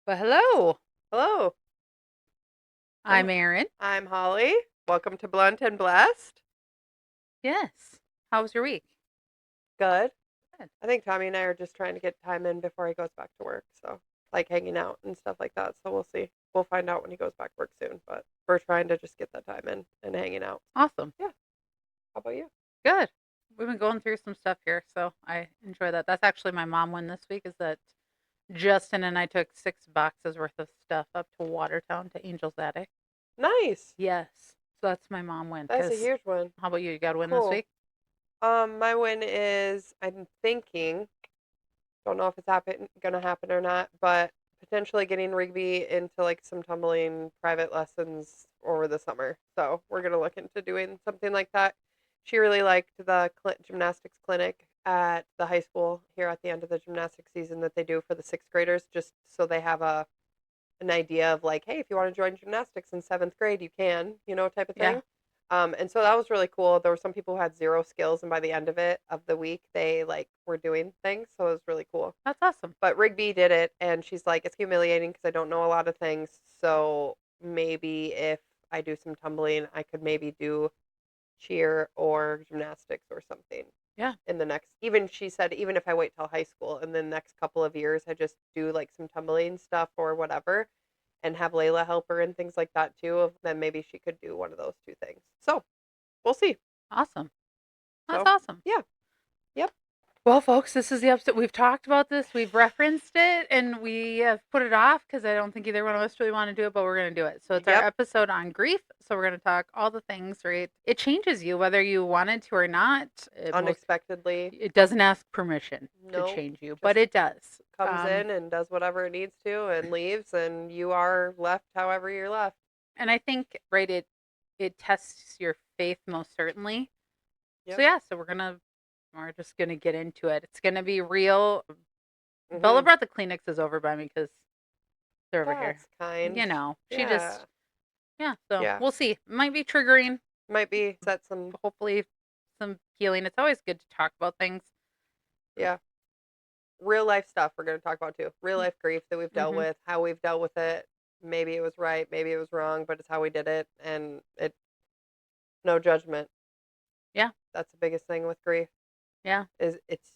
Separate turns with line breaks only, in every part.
Well, hello.
Hello, I'm
I'm Erin.
I'm Holly. Welcome to Blunt and Blessed.
Yes. How was your week?
Good.
Good.
I think Tommy and I are just trying to get time in before he goes back to work, so like hanging out and stuff like that. So we'll see. We'll find out when he goes back to work soon, but we're trying to just get that time in and hanging out.
Awesome.
Yeah. How about you?
Good. We've been going through some stuff here, so I enjoy that. That's actually my mom win this week is that Justin and I took 6 boxes worth of stuff up to Watertown to Angel's Attic.
Nice.
Yes. So that's my mom win.
That's a
Because
huge one.
how about you? You got a win this
Cool.
week?
My win is I'm thinking, don't know if it's gonna happen or not, but potentially getting Rigby into like some tumbling private lessons over the summer. So we're gonna look into doing something like that. She really liked the gymnastics clinic at the high school here at the end of the gymnastics season that they do for the sixth graders, just so they have an idea of like, hey, if you want to join gymnastics in seventh grade, you can, type of
Yeah.
thing. And so that was really cool. There were some people who had zero skills, and by the end of the week, they like were doing things. So it was really cool.
That's awesome.
But Rigby did it, and she's like, it's humiliating because I don't know a lot of things. So maybe if I do some tumbling, I could maybe do cheer or gymnastics or something
Yeah.
in the next. Even she said, even if I wait till high school and the next couple of years, I just do like some tumbling stuff or whatever, and have Layla help her and things like that too. Then maybe she could do one of those two things. So we'll see.
Awesome. That's
So
awesome.
yeah, yep,
Well, folks, this is the episode. We've talked about this, we've referenced it, and we have put it off because I don't think either one of us really want to do it, but we're going to do it. So it's our
yep.
episode on grief. So we're going to talk all the things, right? It changes you whether you wanted to or not.
Unexpectedly,
It doesn't ask permission to
no,
change you, but
just
it does.
comes in and does whatever it needs to and leaves, and you are left however you're left.
And I think, right, it tests your faith most certainly. So
Yep.
yeah, so we're just gonna get into it. It's gonna be real. Bella
Mhm.
brought the Kleenex is over by me because they're over here.
That's kind.
She just
Yeah.
yeah, so
Yeah.
we'll see. Might be triggering,
Might be set some.
but hopefully some healing. It's always good to talk about things.
Yeah. Real life stuff we're going to talk about too. Real life grief that we've dealt
Mm-hmm.
with, how we've dealt with it. Maybe it was right, maybe it was wrong, but it's how we did it, and it no judgment.
Yeah,
That's the biggest thing with grief
yeah,
is it's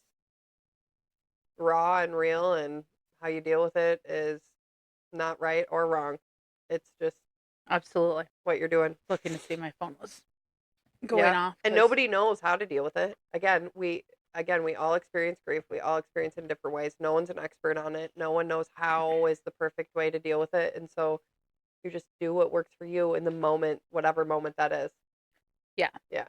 raw and real, and how you deal with it is not right or wrong. It's just
absolutely.
what you're doing.
Looking to see my phone was going
Yeah.
off
And
because
nobody knows how to deal with it. Again, we all experience grief. We all experience it in different ways. No one's an expert on it. No one knows how is the perfect way to deal with it. And so you just do what works for you in the moment, whatever moment that is.
yeah.
Yeah.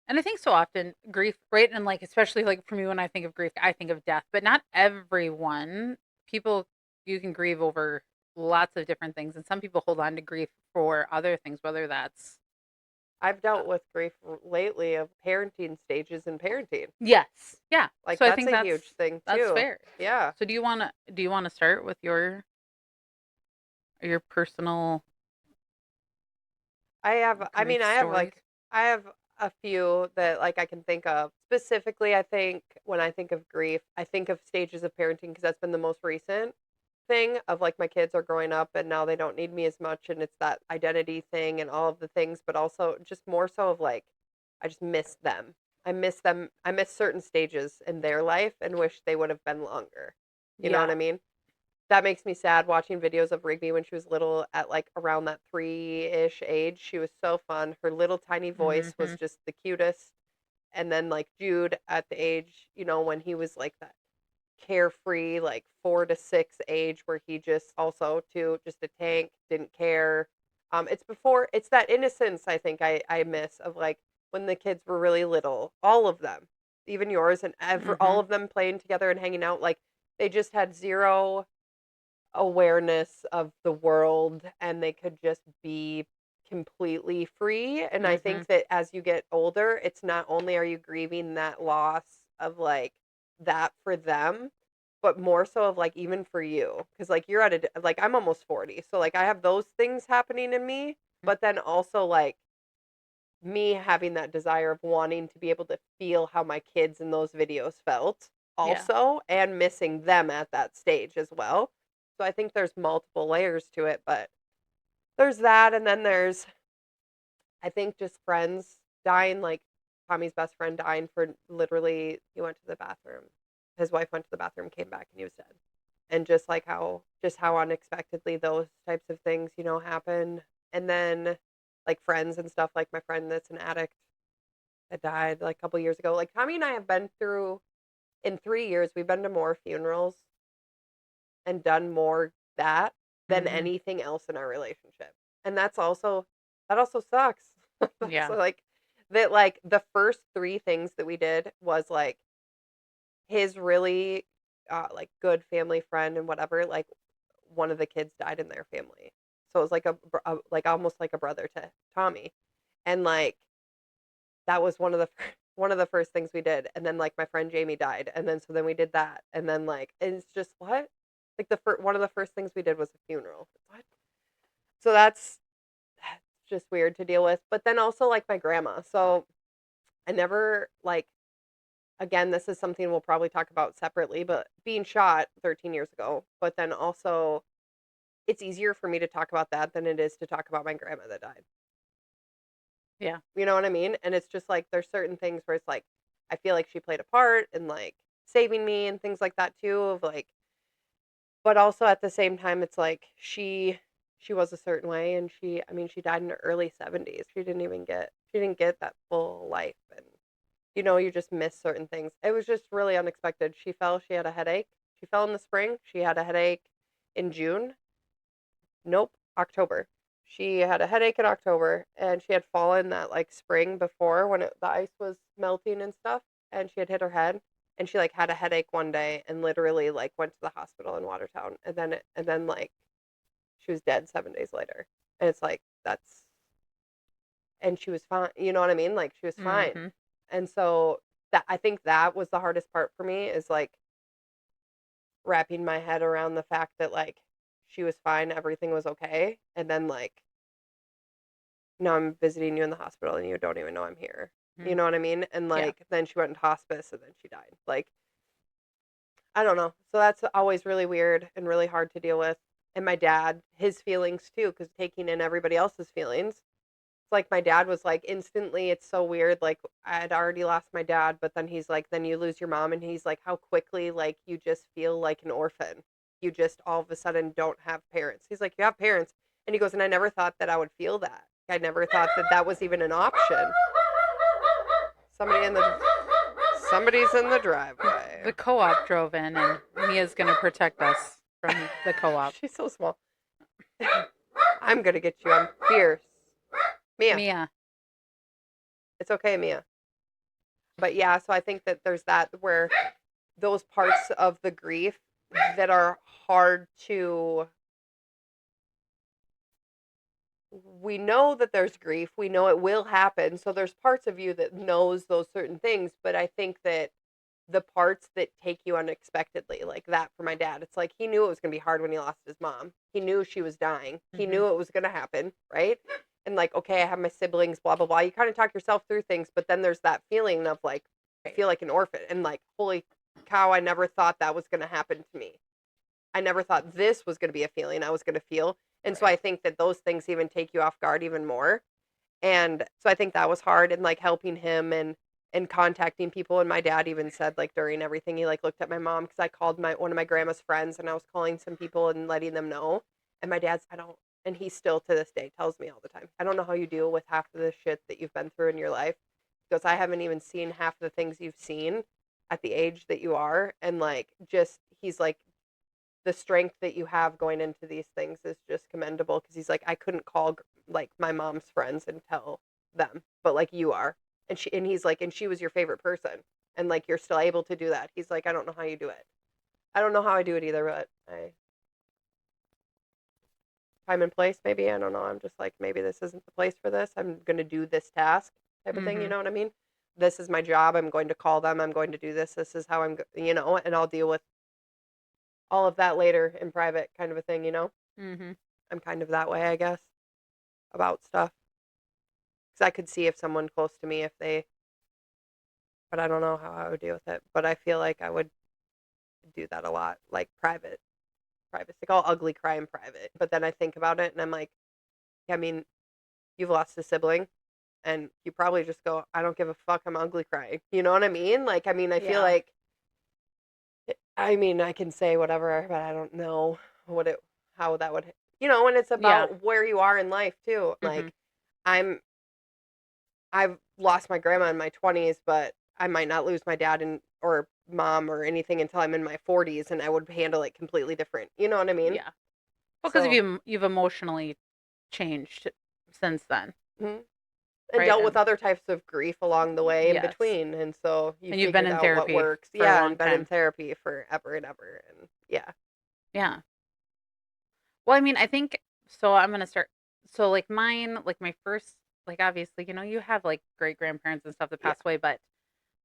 And I think so often grief, right? And like especially like for me when I think of grief, I think of death, but not everyone. People you can grieve over lots of different things, and some people hold on to grief for other things, whether that's
I've
uh,
dealt with grief lately of parenting stages in parenting.
yes, yeah.
Like
So I
that's
think
a huge thing
that's
too.
fair.
Yeah.
So do you want to start with your personal
I
grief
mean,
stories?
I have a few that like I can think of. Specifically, I think when I think of grief, I think of stages of parenting because that's been the most recent thing of like my kids are growing up and now they don't need me as much, and it's that identity thing and all of the things, but also just more so of like I just miss them. I miss them. I miss certain stages in their life and wish they would have been longer. You know what
Yeah.
I mean? That makes me sad watching videos of Rigby when she was little at like around that 3-ish age. She was so fun. Her little tiny voice was
Mhm.
just the cutest. And then like Jude at the age, when he was like that carefree, like 4 to 6 age where he just also too just a tank, didn't care. It's that innocence I think I miss of like when the kids were really little, all of them, even yours and all
Mhm.
of them playing together and hanging out, like they just had zero awareness of the world and they could just be completely free. And I
Mhm.
think that as you get older, it's not only are you grieving that loss of like that for them, but more so of like even for you. Cause like you're like I'm almost 40. So like I have those things happening in me, but then also like me having that desire of wanting to be able to feel how my kids in those videos felt
Yeah.
also and missing them at that stage as well. So I think there's multiple layers to it, but there's that, and then there's, I think, just friends dying, like Tommy's best friend dying for literally, he went to the bathroom. His wife went to the bathroom, came back, and he was dead. And just like how unexpectedly those types of things, happen. And then like friends and stuff, like my friend that's an addict that died like a couple years ago. Like Tommy and I have been through, in 3 years, we've been to more funerals and done more that than
Mhm.
anything else in our relationship. And that also sucks. So
Yeah.
like that, like the first three things that we did was like his really like good family friend and whatever, like one of the kids died in their family. So it was like like almost like a brother to Tommy. And like that was one of the one of the first things we did. And then like my friend Jamie died, and then so then we did that, and then like and it's just what, like one of the first things we did was a funeral. What? So that's just weird to deal with. But then also like my grandma. So I never like, again, this is something we'll probably talk about separately, but being shot 13 years ago, but then also it's easier for me to talk about that than it is to talk about my grandma that died.
Yeah.
You know what I mean? And it's just like there's certain things where it's like I feel like she played a part in like saving me and things like that too, of like, but also at the same time it's like she was a certain way, and she died in her early 70s. She didn't get that full life, and you just miss certain things. It was just really unexpected. She had a headache. She fell in the spring. She had a headache in June. Nope, October. She had a headache in October, and she had fallen that like spring before when the ice was melting and stuff, and she had hit her head, and she like had a headache one day and literally like went to the hospital in Watertown, and then like she was dead 7 days later. And it's like and she was fine. You know what I mean? Like she was fine.
Mhm.
And so that, I think that was the hardest part for me, is like wrapping my head around the fact that like she was fine, everything was okay, and then like now I'm visiting you in the hospital and you don't even know I'm here. You
Mhm.
know what I mean? And
Yeah.
like then she went into hospice and then she died. Like I don't know. So that's always really weird and really hard to deal with. And my dad, his feelings too, because taking in everybody else's feelings. It's like my dad was like instantly, it's so weird. Like I had already lost my dad, but then he's like, then you lose your mom, and he's like, how quickly like you just feel like an orphan. You just all of a sudden don't have parents. He's like, you have parents, and he goes, and I never thought that I would feel that. I never thought that that was even an option. Somebody in the somebody's in the driveway.
The co-op drove in, and Mia's going to protect us from the co-op.
She's so small. I'm gonna get you. I'm fierce. Mia,
Mia.
it's okay, Mia. But yeah, so I think that there's that where those parts of the grief that are hard to, we know that there's grief, we know it will happen, so there's parts of you that knows those certain things, but I think that the parts that take you unexpectedly, like that for my dad, it's like he knew it was going to be hard when he lost his mom. He knew she was dying. He
Mhm.
knew it was going to happen, right? And like, okay, I have my siblings, blah blah blah. You kind of talk yourself through things, but then there's that feeling of like I feel like an orphan, and like holy cow, I never thought that was going to happen to me. I never thought this was going to be a feeling I was going to feel. And so
Right.
I think that those things even take you off guard even more. And so I think that was hard, and like helping him and contacting people. And my dad even said like during everything, he like looked at my mom, because I called my one of my grandma's friends, and I was calling some people and letting them know. And my dad's, I don't, and he still to this day tells me all the time, I don't know how you deal with half of the shit that you've been through in your life, because I haven't even seen half of the things you've seen at the age that you are. And like just he's like, the strength that you have going into these things is just commendable, because he's like, I couldn't call like my mom's friends and tell them, but like you are. And he's like, and she was your favorite person, and like you're still able to do that. He's like, I don't know how you do it. I don't know how I do it either, but I, time and place, maybe, I don't know. I'm just like, maybe this isn't the place for this. I'm going to do this task type of thing, you
Mhm.
know what I mean? This is my job. I'm going to call them. I'm going to do this. This is how and I'll deal with all of that later in private, kind of a thing, you know?
Mhm.
I'm kind of that way, I guess, about stuff. Because I could see if someone close to me, if they, but I don't know how I would deal with it. But I feel like I would do that a lot, like privacy. Like, I'll ugly cry in private. But then I think about it and I'm like, yeah, I mean, you've lost a sibling and you probably just go, I don't give a fuck, I'm ugly crying. You know what I mean? Like, I mean, I feel
Yeah.
like, I mean, I can say whatever, but I don't know what it, how that would, and it's
Yeah.
about where you are in life too.
Mhm.
Like, I'm, I've lost my grandma in my 20s, but I might not lose my dad or mom or anything until I'm in my 40s, and I would handle it completely different. You know what I mean?
Yeah. Well, because
So,
you've emotionally changed since then,
mhm. And
right?
dealt with
And
other types of grief along the way in
yes.
between, and so you
And you've been
figured
in
out what
therapy
works.
for a
Yeah,
long
and been in
time.
therapy forever and ever, and yeah.
Yeah. Well, I mean, I think so. I'm gonna start. So, like mine, like my first, like obviously, you have like great grandparents and stuff that
Yeah.
passed away, but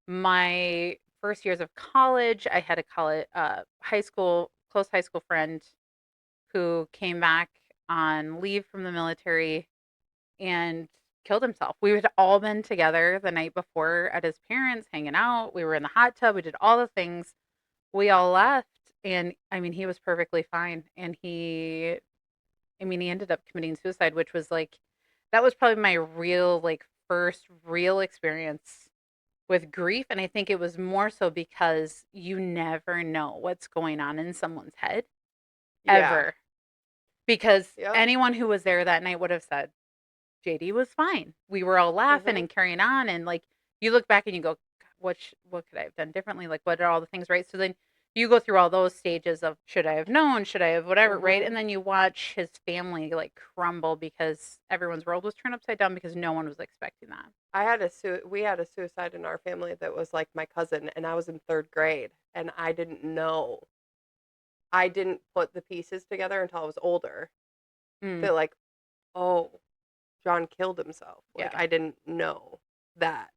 my first years of college, I had a close high school friend who came back on leave from the military and killed himself. We had all been together the night before at his parents, hanging out. We were in the hot tub. We did all the things. We all left, and I mean, he was perfectly fine. And he ended up committing suicide, which was like, that was probably my real, like, first real experience with grief. And I think it was more so because you never know what's going on in someone's head
Yeah.
ever. Because
Yep.
anyone who was there that night would have said, JD was fine. We were all laughing
Mhm.
and carrying on. And like, you look back and you go, what could I have done differently? Like, what are all the things, right? So then you go through all those stages of, should I have known? Should I have whatever, right?
Mhm.
And then you watch his family like crumble because everyone's world was turned upside down because no one was expecting that.
We had a suicide in our family that was like my cousin, and I was in 3rd grade, and I didn't know. I didn't put the pieces together until I was older.
Mm,
That like, oh, John killed himself. Like,
yeah.
I didn't know that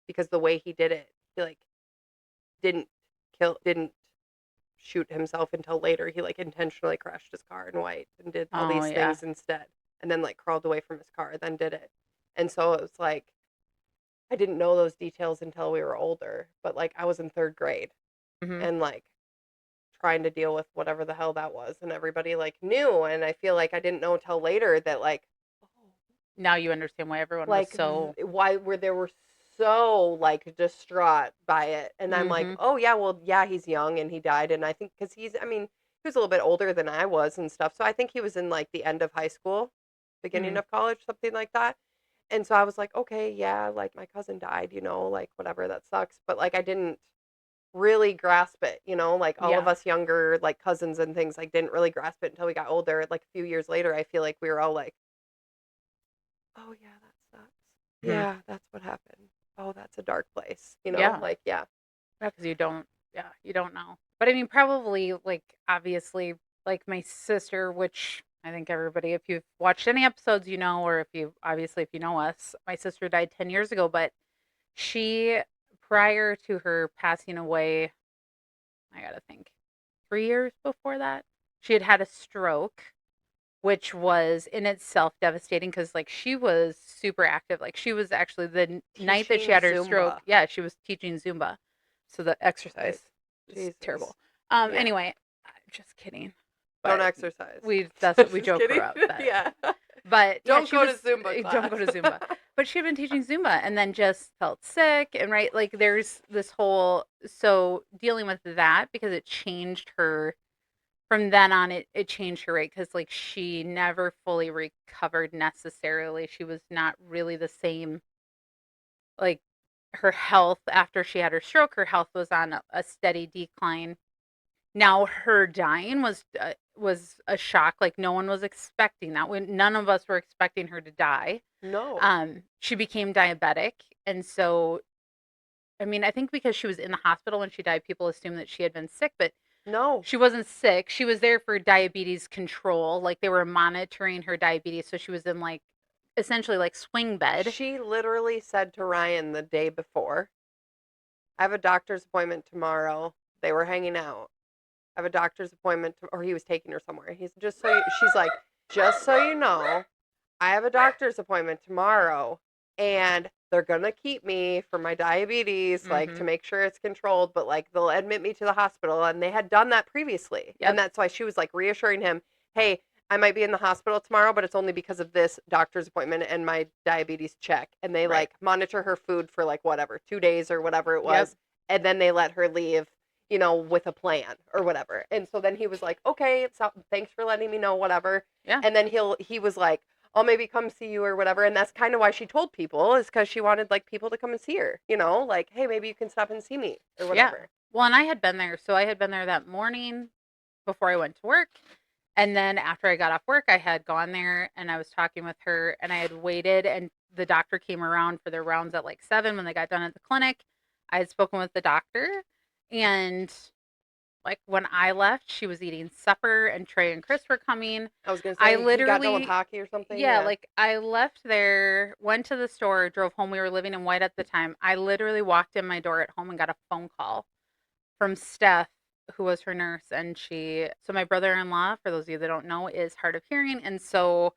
because the way he did it, he like didn't didn't shoot himself until later. He like intentionally crashed his car in white and did all
Oh,
these
yeah.
things instead, and then like crawled away from his car, then did it. And so it was like I didn't know those details until we were older, but like I was in 3rd grade
Hmm.
and like trying to deal with whatever the hell that was, and everybody like knew, and I feel like I didn't know till later that like, oh,
Now you understand why everyone was
like
so.
why were they were so like distraught by it, and I'm like,
Hmm.
oh yeah, well yeah, he's young and he died, and I think because I mean, he was a little bit older than I was and stuff, so I think he was in like the end of high school, beginning
Mm,
of college, something like that. And so I was like, okay, yeah, like my cousin died, like whatever, that sucks, but like I didn't really grasp it, like all of
yeah.
us younger like cousins and things like didn't really grasp it until we got older. Like a few years later, I feel like we were all like, oh yeah, that sucks.
Mhm.
Yeah, that's what happened. Oh, that's a dark place,
Yeah.
like yeah.
Yeah, because you don't know. But I mean, probably, like, obviously, like my sister, which I think everybody, if you've watched any episodes, or if you know us, my sister died 10 years ago, but she, prior to her passing away, I gotta think, 3 years before that, she had had a stroke, which was in itself devastating because, like, she was super active. Like, she was actually night that she
Teaching
had her stroke,
Zumba.
yeah, she was teaching Zumba. So the
Like,
exercise is
Jesus.
terrible.
Yeah.
Anyway, I'm just kidding.
Don't
But
exercise.
that's what we
Just
joke
kidding.
about that.
Yeah.
But yeah,
Don't
she
go to
was
Zumba
don't
class.
go to Zumba. But she had been teaching Zumba and then just felt sick and right, like there's this whole so dealing with that because it changed her from then on. It changed her, right? Because like she never fully recovered necessarily. She was not really the same. Like her health after she had her stroke, her health was on a steady decline. Now her dying was a shock. Like no one was expecting that. When none of us were expecting her to die.
No.
She became diabetic, and so I mean, I think because she was in the hospital when she died, people assumed that she had been sick, but
No.
she wasn't sick. She was there for diabetes control. Like they were monitoring her diabetes, so she was in like essentially like swing bed.
She literally said to Ryan the day before, I have a doctor's appointment tomorrow. They were hanging out. I have a doctor's appointment, or he was taking her somewhere. She's like, just so you know, I have a doctor's appointment tomorrow, and they're gonna keep me for my diabetes, like to
Mhm.
make sure it's controlled, but like they'll admit me to the hospital. And they had done that previously. And
Yep.
that's why she was like reassuring him, hey, I might be in the hospital tomorrow, but it's only because of this doctor's appointment and my diabetes check. And they
Right.
like monitor her food for like whatever, 2 days or whatever it
Yep.
was. And then they let her leave, with a plan or whatever. And so then he was like, okay, so thanks for letting me know, whatever.
Yeah.
And then he was like, I'll maybe come see you or whatever. And that's kind of why she told people, is because she wanted like people to come and see her, like, hey, maybe you can stop and see me or
Yeah.
whatever.
Well, and I had been there. So I had been there that morning before I went to work. And then after I got off work, I had gone there and I was talking with her and I had waited and the doctor came around for their rounds at like 7 when they got done at the clinic. I had spoken with the doctor and like when I left, she was eating supper and Trey and Chris were coming.
I was gonna
I
say he got done with
literally,
hockey or something.
yeah,
Yeah,
like I left there, went to the store, drove home. We were living in White at the time. I literally walked in my door at home and got a phone call from Steph, who was her nurse. And so my brother in law, for those of you that don't know, is hard of hearing. And so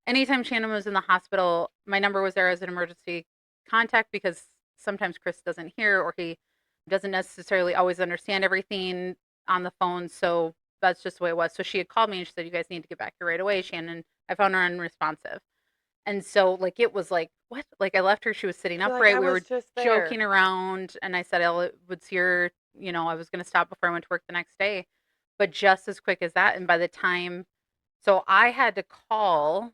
anytime Shannon was in the hospital, my number was there as an emergency contact because sometimes Chris doesn't hear or he doesn't necessarily always understand everything on the phone. So that's just the way it was. So she had called me and she said, you guys need to get back here right away. Shannon, I found her unresponsive. And so, like, it was like, what? Like, I left her. She was sitting
you're like,
upright.
I
We were
was just there.
joking around. And I said, I would see her, I was going to stop before I went to work the next day. But just as quick as that. And by the time, so I had to call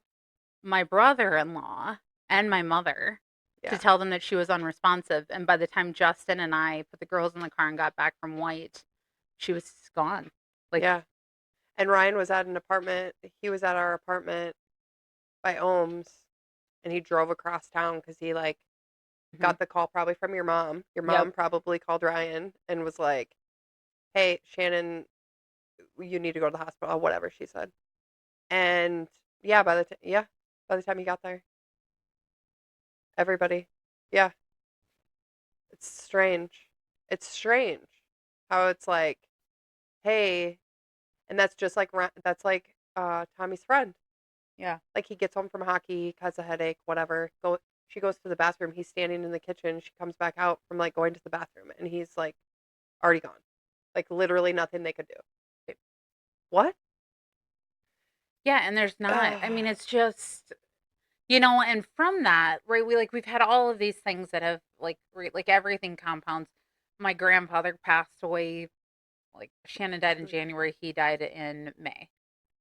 my brother in law and my mother to
Yeah,
tell them that she was unresponsive. And by the time Justin and I put the girls in the car and got back from White, she was gone. Like,
yeah. And Ryan was at an apartment. He was at our apartment by Ohms, and he drove across town because he like
mhm.
got the call probably from your mom. Your
Yep.
mom probably called Ryan and was like, hey, Shannon, you need to go to the hospital, whatever she said. And yeah, by the time he got there, everybody, yeah, it's strange. It's strange how it's like, hey, and that's just like that's like Tommy's friend.
Yeah.
Like he gets home from hockey, has a headache, whatever. She goes to the bathroom. He's standing in the kitchen. She comes back out from like going to the bathroom, and he's like already gone. Like literally nothing they could do. What?
Yeah. And there's not, I mean,
Ugh.
it's just, and from that, right, we've had all of these things that have like everything compounds. My grandfather passed away, like Shannon died in January, he died in May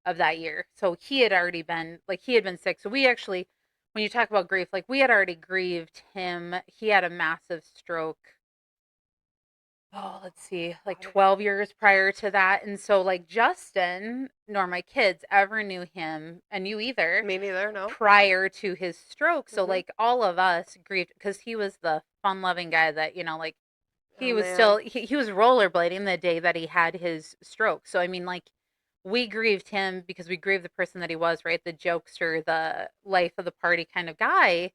of that year. So he had been sick. So we actually, when you talk about grief, like we had already grieved him. He had a massive stroke. Oh, let's see, like 12 years prior to that. And so like Justin nor my kids ever knew him and you either
Me neither. No.
prior to his stroke. So
Mhm.
like all of us grieved because he was the fun-loving guy that, like
Oh
he was
man.
still he was rollerblading the day that he had his stroke. So I mean like we grieved him because we grieved the person that he was, right? The jokester, the life of the party kind of guy.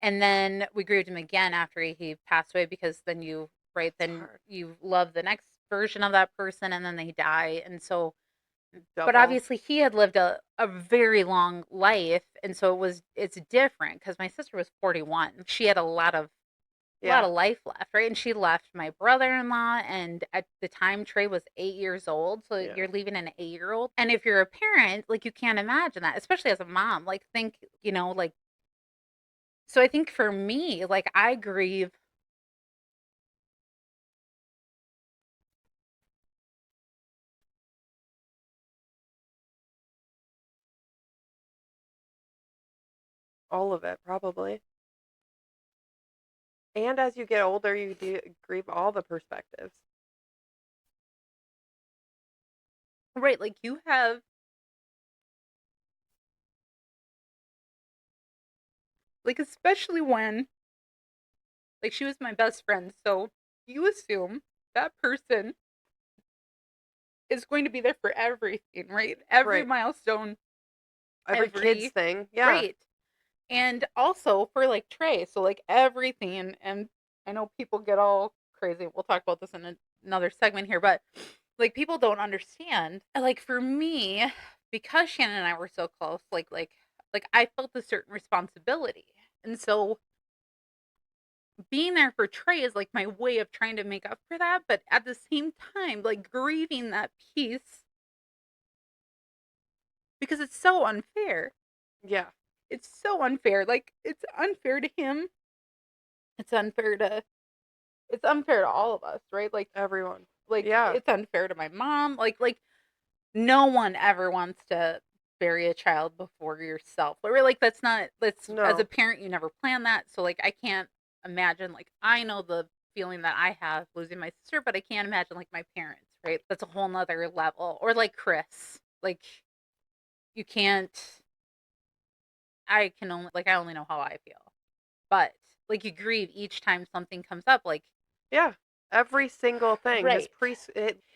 And then we grieved him again after he passed away because then
It's
then
hard.
you love the next version of that person and then they die. And so but
Double.
obviously he had lived a very long life and so it's different because my sister was 41. She had a lot
Yeah.
of life left, right? And she left my brother-in-law and at the time Trey was 8 years old. So
Yeah.
you're leaving an 8-year-old. And if you're a parent, like you can't imagine that, especially as a mom. Like think, like so I think for me, like I grieve.
All of it probably. And as you get older, you do grieve all the perspectives.
Right, like you have like especially when like she was my best friend. So you assume that person is going to be there for everything, right? Every
Right.
milestone,
Every kid's
every
thing. Yeah.
right. And also for like Trey, so like everything, and I know people get all crazy. We'll talk about this in another segment here, but like people don't understand. Like for me, because Shannon and I were so close, like I felt a certain responsibility. And so being there for Trey is like my way of trying to make up for that, but at the same time, like grieving that piece because it's so unfair.
Yeah.
It's so unfair. Like it's unfair to him. It's unfair to it's unfair to all of us, right?
Everyone.
Like
Yeah.
it's unfair to my mom. Like no one ever wants to bury a child before yourself. But really, like that's as a
No.
parent you never plan that. So like I can't imagine like I know the feeling that I have losing my sister, but I can't imagine like my parents, right? That's a whole nother level. Or like Chris. Like you can't I only know how I feel. But like you grieve each time something comes up, like
Yeah. Every single thing.
right.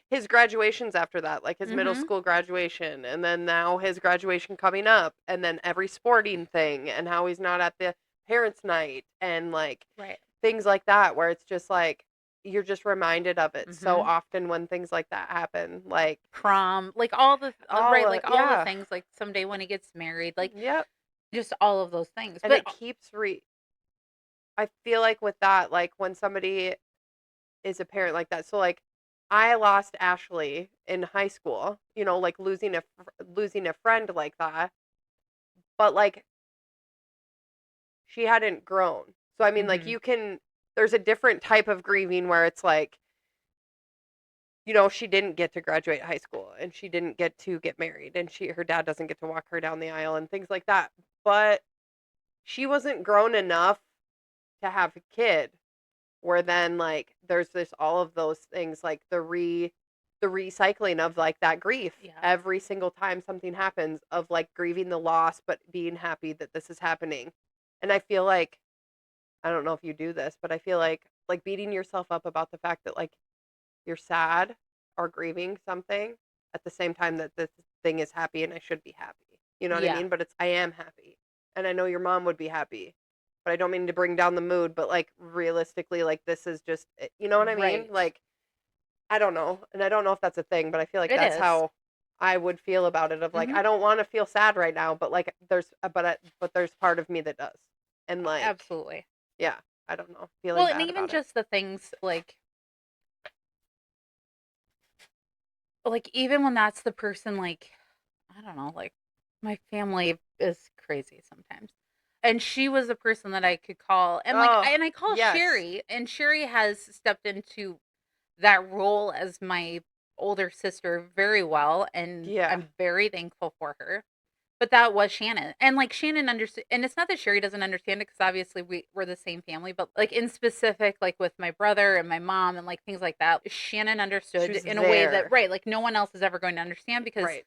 His graduations after that, like his middle
Mhm.
school graduation, and then now his graduation coming up, and then every sporting thing, and how he's not at the parents' night, and like
Right.
things like that, where it's just like you're just reminded of it so
Mhm.
often when things like that happen. Like
Prom, like all the right, like all the
yeah,
things, like someday when he gets married, like
yep,
just all of those things.
and
But
it keeps I feel like with that, like when somebody is a parent like that. So like I lost Ashley in high school, like losing a friend like that, but like she hadn't grown. So I mean like
mhm.
there's a different type of grieving where it's like, she didn't get to graduate high school and she didn't get to get married and her dad doesn't get to walk her down the aisle and things like that. But she wasn't grown enough to have a kid where then like there's this all of those things like the recycling of like that grief
Yeah.
every single time something happens of like grieving the loss but being happy that this is happening. And I feel like I don't know if you do this, but I feel like beating yourself up about the fact that like you're sad or grieving something at the same time that this thing is happy and I should be happy. You know what I
Yeah.
mean? But I am happy. And I know your mom would be happy. But I don't mean to bring down the mood, but like realistically, like this is just, you know what I mean?
Right.
Like, I don't know. And I don't know if that's a thing, but I feel like
It
that's
is.
how I would feel about it of like,
Mhm.
I don't want to feel sad right now, but like but there's part of me that does. And like,
Absolutely.
yeah, I don't know, feeling
Well, and
bad
even
about it.
just the things like even when that's the person like I don't know, like my family is crazy sometimes. And she was a person that I could call and
Oh,
I call
yes.
Sherry and Sherry has stepped into that role as my older sister very well and
Yeah.
I'm very thankful for her. But that was Shannon. And like Shannon understood and it's not that Sherry doesn't understand it because obviously we're the same family, but like in specific, like with my brother and my mom and like things like that, Shannon
She
understood
was
in a way that
there.
right, like no one else is ever going to understand because
Right.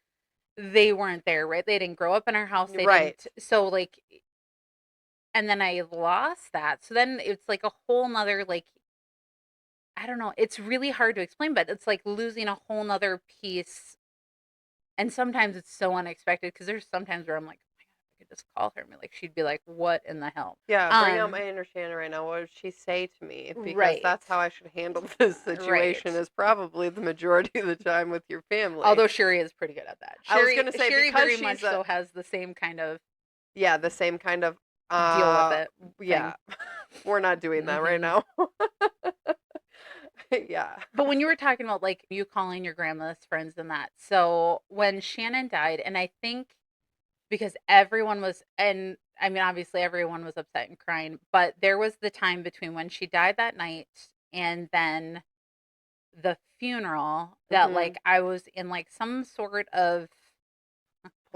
they weren't there, right? They didn't grow up in our house. They
Right.
didn't so like and then I lost that. So then it's like a whole nother like I don't know. It's really hard to explain, but it's like losing a whole nother piece. And sometimes it's so unexpected because there's sometimes where I'm like, oh my God, if I could just call her and be like, she'd be like, what in the hell?
Yeah, bring out
Um,
my inner Shannon right now. What would she say to me? Because
right,
that's how I should handle this
right.
situation is probably the majority of the time with your family.
Although Sherry is pretty good at that.
I was
Sherry,
gonna say
Sherry
because
very
she's
much
a
so has the same kind of
yeah, the same kind of
deal with it
yeah.
thing.
We're not doing that right
Hmm.
now. Yeah.
But when you were talking about like you calling your grandma's friends and that, so when Shannon died, and I think because everyone was and I mean obviously everyone was upset and crying, but there was the time between when she died that night and then the funeral that
Mhm.
like I was in like some sort of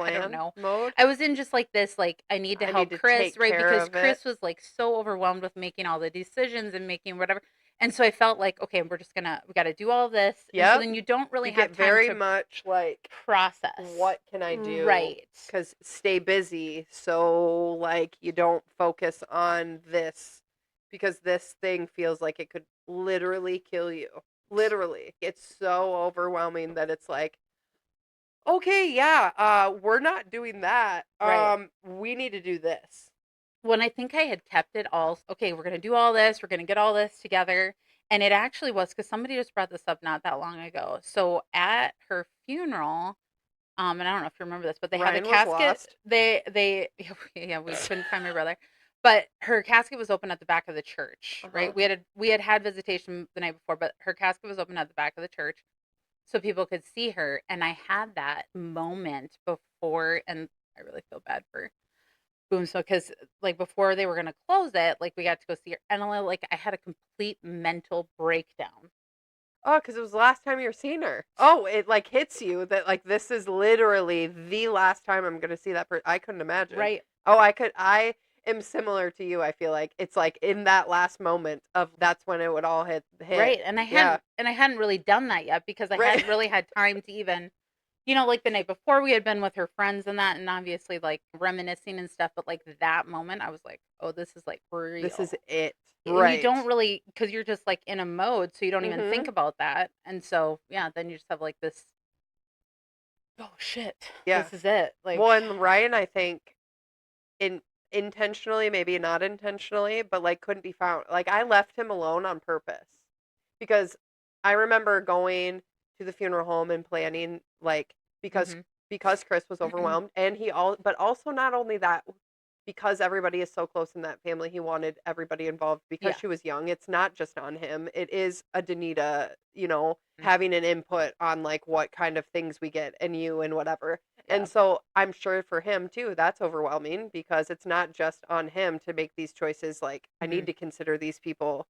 I don't
Plan
know.
mode.
I was in just like this like I need to
I need
help
to
Chris,
take
right?
care
Because
of it.
Chris was like so overwhelmed with making all the decisions and making whatever. And so I felt like okay, we're just going to we got to do all this. And so
Yep.
then you don't really
You
have
get
time
very
to
much like
process.
what can I do?
Right.
Because stay busy. So, like, you don't focus on this because this thing feels like it could literally kill you. Literally. It's so overwhelming that it's like, okay, yeah, we're not doing that.
Right.
We need to do this.
When I think I had kept it all, okay, we're going to do all this, we're going to get all this together. And it actually was because somebody just brought this up not that long ago. So at her funeral, and I don't know if you remember this, but they had the
Ryan was
casket.
lost.
They, yeah, we couldn't find my brother, But her casket was open at the back of the church, right?
Uh-huh.
We had visitation the night before, but her casket was open at the back of the church so people could see her. And I had that moment before, and I really feel bad for Boom. So, because like before they were gonna close it, like we got to go see her, and I had a complete mental breakdown.
Oh, because it was the last time you're seeing her. Oh, it like hits you that like this is literally the last time I'm gonna see that person. I couldn't imagine.
Right,
Oh, I could. I am similar to you. I feel like it's like in that last moment of that's when it would all hit.
right. And I
Yeah.
hadn't really done that yet because I
Right.
hadn't really had time to even, like the night before we had been with her friends and that, and obviously like reminiscing and stuff. But like that moment, I was like, oh, this is like
This is
real.
it.
And you
Right.
don't really, because you're just like in a mode, so you don't even think
Mhm.
about that. And so, yeah, then you just have like this, oh shit,
Yeah.
this is it. Like,
Well, and Ryan, I think in intentionally, maybe not intentionally, but like couldn't be found. Like I left him alone on purpose because I remember going to the funeral home and planning like because
hmm
because Chris was overwhelmed and he all but also not only that because everybody is so close in that family he wanted everybody involved because
yeah.
she was young. It's not just on him. It is a Danita,
Mm,
having an input on like what kind of things we get and you and whatever.
yeah.
And so I'm sure for him too, that's overwhelming because it's not just on him to make these choices. Like, I
hmm
need to consider these people.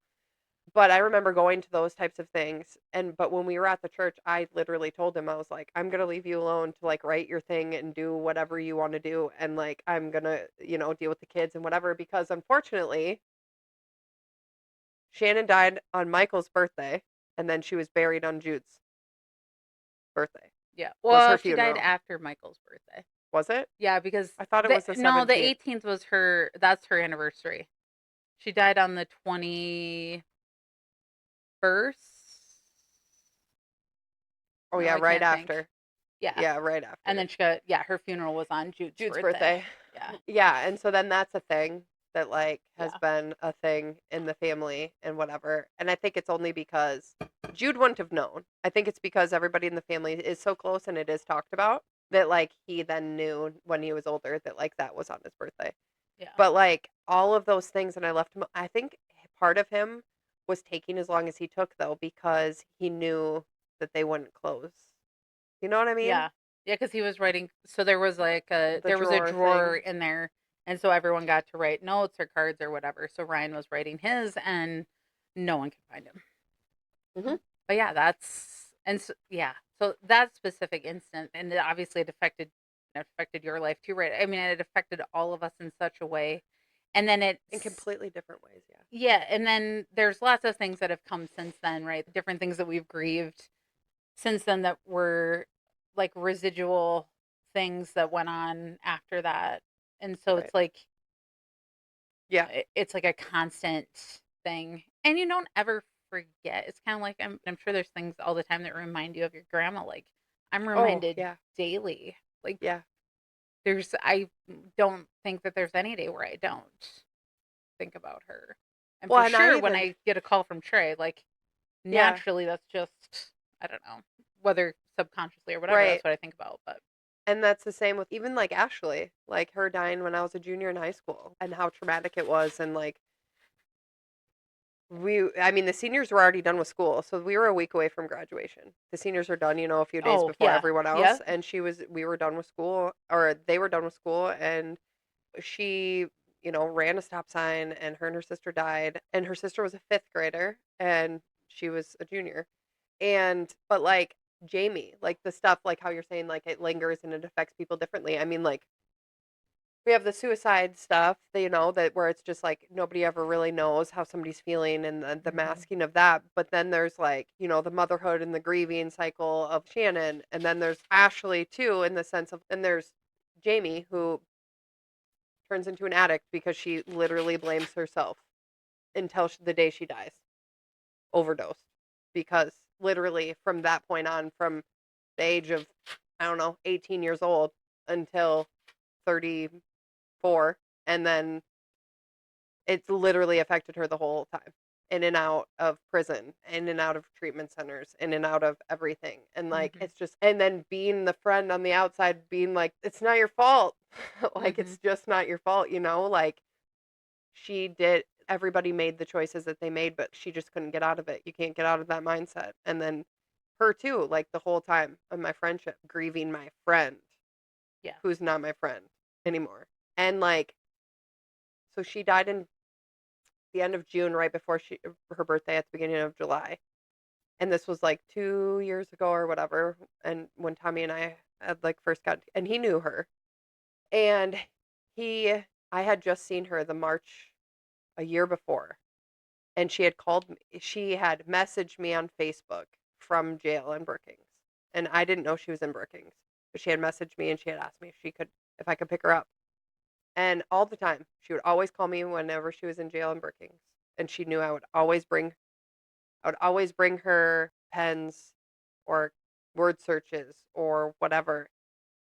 But I remember going to those types of things. But when we were at the church, I literally told him, I was like, I'm going to leave you alone to like write your thing and do whatever you want to do. And like, I'm going to, deal with the kids and whatever. Because unfortunately, Shannon died on Michael's birthday and then she was buried on Jude's birthday,
Yeah.
was
Well,
her
she died
funeral.
after Michael's birthday.
Was it?
Yeah, because
I thought it was the
the
17th.
18th was that's her anniversary. She died on the 21st.
Oh,
No,
yeah,
I
right
can't think.
after.
Yeah.
Yeah, right
And
after
then her funeral was on Jude's
Jude's
birthday.
birthday.
Yeah.
Yeah, and so then that's a thing that like has
Yeah.
been a thing in the family and whatever. And I think it's only because Jude wouldn't have known. I think it's because everybody in the family is so close and it is talked about that like he then knew when he was older that like that was on his birthday.
Yeah.
But like all of those things and I left him I think part of him was taking as long as he took though because he knew that they wouldn't close. You know what I mean?
Yeah. Yeah, because he was writing. So there was like
The
there was a
drawer
drawer
thing.
in there, and so everyone got to write notes or cards or whatever. So Ryan was writing his, and no one could find him.
Mhm.
But yeah, yeah. So that specific instant, and obviously it affected your life too, right? I mean, it affected all of us in such a way, and then
In
it's
completely different ways, yeah.
yeah, and then there's lots of things that have come since then, right? Different things that we've grieved since then that were like residual things that went on after that. And so
Right. Yeah.
it's like a constant thing. And you don't ever forget. It's kind of like I'm sure there's things all the time that remind you of your grandma. Like I'm
Oh,
reminded
yeah.
daily. Like
Yeah.
I don't think that there's any day where I don't think about her. And
Well,
for
and I
sure when
even
I get a call from Trey, like
yeah,
naturally that's just I don't know whether subconsciously or whatever
right.
that's what I think about. But
And that's the same with even like Ashley, like her dying when I was a junior in high school and how traumatic it was and like I mean the seniors were already done with school, so we were a week away from graduation. The seniors are done, a few days
oh
before
yeah,
everyone
yeah,
else and we were done with school or they were done with school and she, ran a stop sign and her sister died and her sister was a 5th grader and she was a junior. But like Jamie, like the stuff like how you're saying like it lingers and it affects people differently. I mean like we have the suicide stuff, that where it's just like nobody ever really knows how somebody's feeling and the
hmm
masking of that. But then there's like, the motherhood and the grieving cycle of Shannon. And then there's Ashley too, in the sense of, and there's Jamie who turns into an addict because she literally blames herself until the day she dies, overdosed. Because literally from that point on, from the age of, I don't know, 18 years old until 34, and then it's literally affected her the whole time. In and out of prison, in and out of treatment centers, in and out of everything. And like
hmm
it's just and then being the friend on the outside being like, it's not your fault. Like
hmm
it's just not your fault, like everybody made the choices that they made, but she just couldn't get out of it. You can't get out of that mindset. And then her too, like the whole time of my friendship, grieving my friend
Yeah.
who's not my friend anymore. And like, so she died in the end of June, right before her birthday at the beginning of July. And this was like 2 years ago or whatever. And when Tommy and I had like first got, and he knew her, and he, I had just seen her the March a year before, and she had called me. She had messaged me on Facebook from jail in Brookings, and I didn't know she was in Brookings, but she had messaged me and she had asked me if I could pick her up. And all the time, she would always call me whenever she was in jail in Brookings, and she knew I would always bring her pens or word searches or whatever.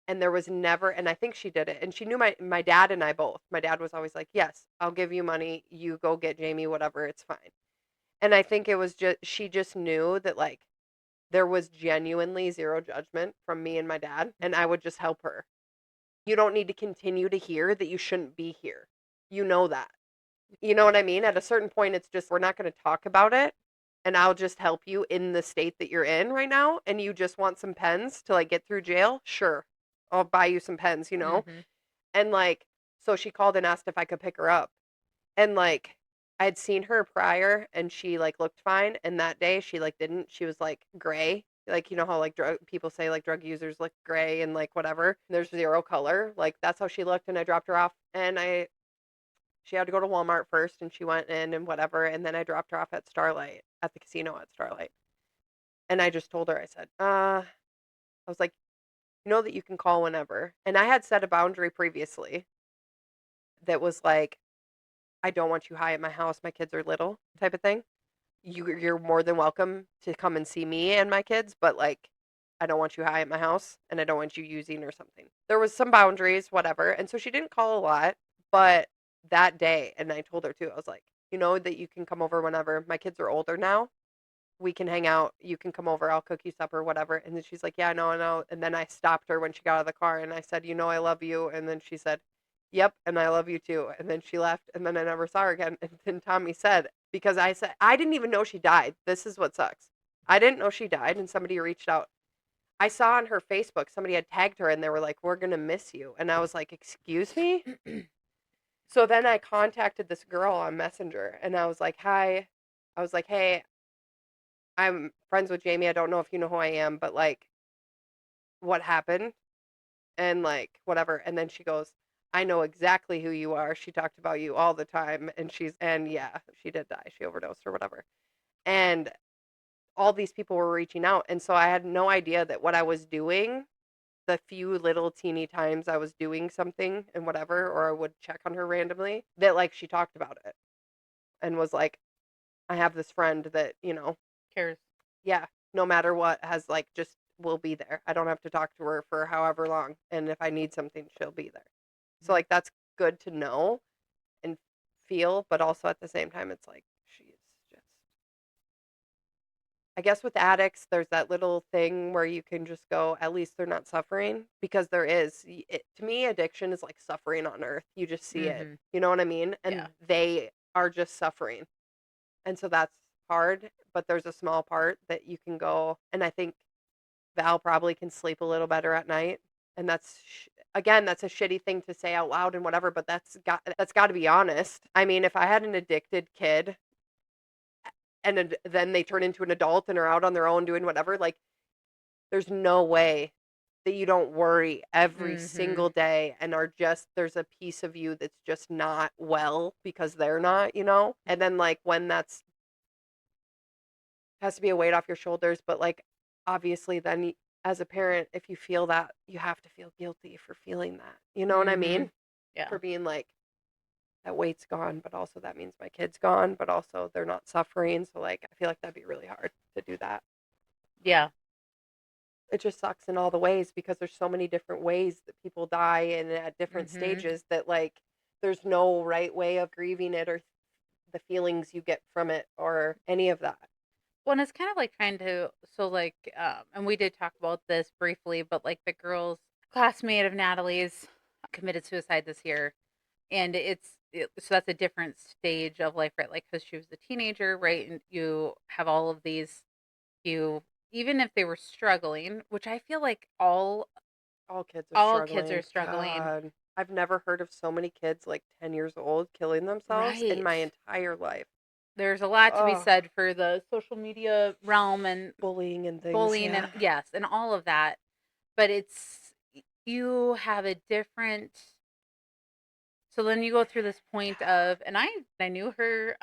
And there was never, and I think she did it. And she knew my dad and I both. My dad was always like, "Yes, I'll give you money. You go get Jamie, whatever, it's fine." And I think it was just she just knew that like there was genuinely zero judgment from me and my dad, and I would just help her. You don't need to continue to hear that you shouldn't be here. You know that. You know what I mean? At a certain point, it's just, we're not going to talk about it. And I'll just help you in the state that you're in right now. And you just want some pens to like get through jail? Sure. I'll buy you some pens.
Mhm.
And like, so she called and asked if I could pick her up. And like, I had seen her prior and she like looked fine. And that day she like didn't. She was like gray. Like, you know how like people say like drug users look gray and like whatever. There's zero color. Like, that's how she looked. And I dropped her off. And she had to go to Walmart first, and she went in and whatever, and then I dropped her off at Starlight, at the casino at Starlight. And I just told her, I said, I was like, you know that you can call whenever. And I had set a boundary previously that was like, I don't want you high at my house. My kids are little, type of thing. You're more than welcome to come and see me and my kids, but like, I don't want you high at my house, and I don't want you using or something. There was some boundaries, whatever. And so she didn't call a lot, but that day, and I told her too, I was like, you know that you can come over whenever. My kids are older now. We can hang out. You can come over. I'll cook you supper, whatever. And then she's like, yeah, no, no. And then I stopped her when she got out of the car and I said, you know, I love you. And then she said, yep, and I love you too. And then she left, and then I never saw her again. And then Tommy said, because I said, I didn't even know she died. This is what sucks. I didn't know she died, and somebody reached out. I saw on her Facebook somebody had tagged her, and they were like, we're going to miss you. And I was like, excuse me? So then I contacted this girl on Messenger, and I was like, hi. I was like, hey, I'm friends with Jamie. I don't know if you know who I am, but like, what happened? And like, whatever. And then she goes, I know exactly who you are. She talked about you all the time. And yeah, she did die. She overdosed or whatever. And all these people were reaching out. And so I had no idea that what I was doing, the few little teeny times I was doing something and whatever, or I would check on her randomly, that like she talked about it and was like, I have this friend that,
Cares.
yeah, no matter what, has like just will be there. I don't have to talk to her for however long. And if I need something, she'll be there. So like that's good to know and feel, but also at the same time, it's like she's just. I guess with addicts, there's that little thing where you can just go, at least they're not suffering, because there is. To me, addiction is like suffering on earth. You just see it.
Mhm.
You know what I mean? And
Yeah.
they are just suffering. And so that's hard, but there's a small part that you can go, and I think Val probably can sleep a little better at night. And again, that's a shitty thing to say out loud and whatever, but that's got to be honest. I mean, if I had an addicted kid and then they turn into an adult and are out on their own doing whatever, like there's no way that you don't worry every
Mhm.
single day and are just there's a piece of you that's just not well because they're not. And then like when that's has to be a weight off your shoulders, but like obviously then as a parent, if you feel that, you have to feel guilty for feeling that. You know what I mean?
Mhm. Yeah.
For being like that weight's gone, but also that means my kid's gone, but also they're not suffering. So like I feel like that'd be really hard to do that.
Yeah.
It just sucks in all the ways because there's so many different ways that people die and at different
Mhm.
stages that like there's no right way of grieving it or the feelings you get from it or any of that.
Well, and it's kind of like trying to, so like, and we did talk about this briefly, but like the girl's classmate of Natalie's committed suicide this year, and it's so that's a different stage of life, right? Like, because she was a teenager, right? And you have all of these, you, even if they were struggling, which I feel like
All kids are
all kids are
struggling.
struggling,
God. I've never heard of so many kids like 10 years old killing themselves in
right?
my entire life.
There's a lot to be
Oh,
said for the social media realm and
bullying and things.
bullying and
Yeah.
yes, and all of that. But you have a different, so then you go through this point of, and I knew her,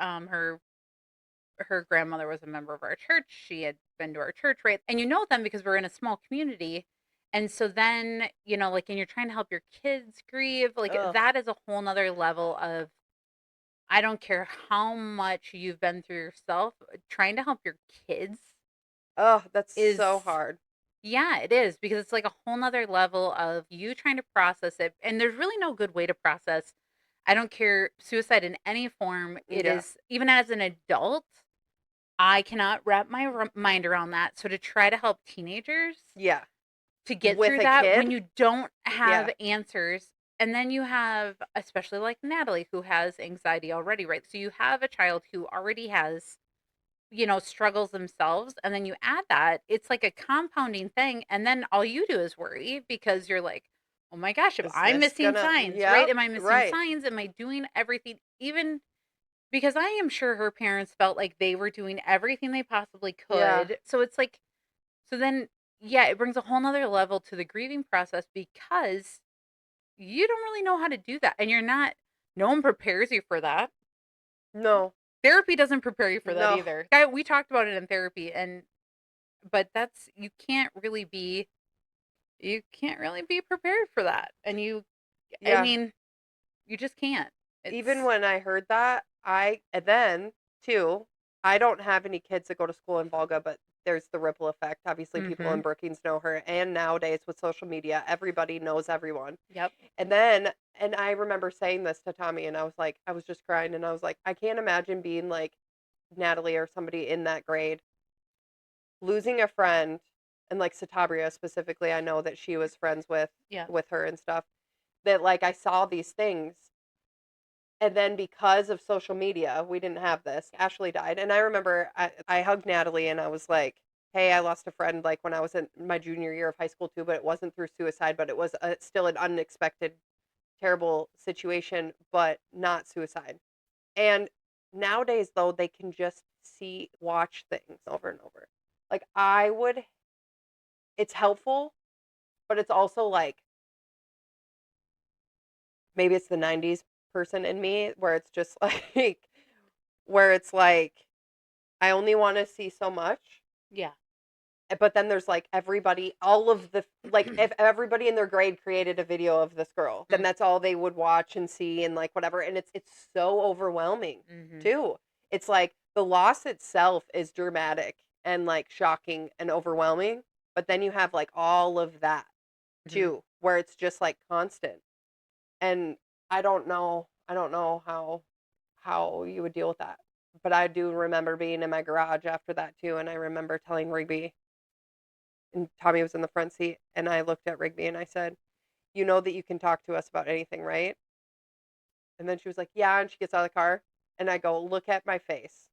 her grandmother was a member of our church. She had been to our church, right? And you know them because we're in a small community. And so then, like, and you're trying to help your kids grieve, like
Ugh.
that is a whole nother level of, I don't care how much you've been through yourself, trying to help your kids
Ugh, that's
is,
so hard.
yeah, it is, because it's like a whole nother level of you trying to process it. And there's really no good way to process. I don't care, suicide in any form. It
Yeah.
is, even as an adult, I cannot wrap my mind around that. So to try to help teenagers
Yeah.
to get
With
through
a
that when
kid?
you don't have
Yeah.
answers, and then you have, especially like Natalie, who has anxiety already, right? So you have a child who already has, struggles themselves, and then you add that, it's like a compounding thing, and then all you do is worry because you're like, oh my gosh, if
Is
I'm
this
missing
gonna
signs, right?
Yep,
Am I missing
right.
signs? Am I doing everything? Even because I am sure her parents felt like they were doing everything they possibly
Yeah.
could. So it's like, so then, yeah, it brings a whole nother level to the grieving process because you don't really know how to do that. And you're not, no one prepares you for that.
No.
Therapy doesn't prepare you for that
No.
either. We talked about it in therapy, but that's, you can't really be prepared for that. And I
Yeah.
mean, you just can't.
Even
It's,
when I heard that, and then too, I don't have any kids that go to school in Volga, but there's the ripple effect. Obviously, people
mm-hmm.
in Brookings know her, and nowadays with social media, everybody knows everyone.
Yep.
And I remember saying this to Tommy, and I was just crying, and I was like, I can't imagine being like Natalie or somebody in that grade, losing a friend, and like Satabria specifically, I know that she was friends
Yeah.
with her and stuff. That like I saw these things, and then because of social media, we didn't have this. Ashley died, and I remember I hugged Natalie, and I was like, "Hey, I lost a friend like when I was in my junior year of high school too, but it wasn't through suicide, but it was still an unexpected, terrible situation, but not suicide." And nowadays, though, they can just watch things over and over. Like I would, it's helpful, but it's also like maybe it's the '90s person in me where it's just like where it's like I only want to see so much.
Yeah.
But then there's like everybody, all of the like if everybody in their grade created a video of this girl, then that's all they would watch and see and like whatever. And it's so overwhelming
Mm-hmm.
too. It's like the loss itself is dramatic and like shocking and overwhelming, but then you have like all of that
Mm-hmm.
too, where it's just like constant. And I don't know how you would deal with that. But I do remember being in my garage after that too, and I remember telling Rigby, and Tommy was in the front seat, and I looked at Rigby and I said, "You know that you can talk to us about anything, right?" And then she was like, "Yeah," and she gets out of the car, and I go, "Look at my face."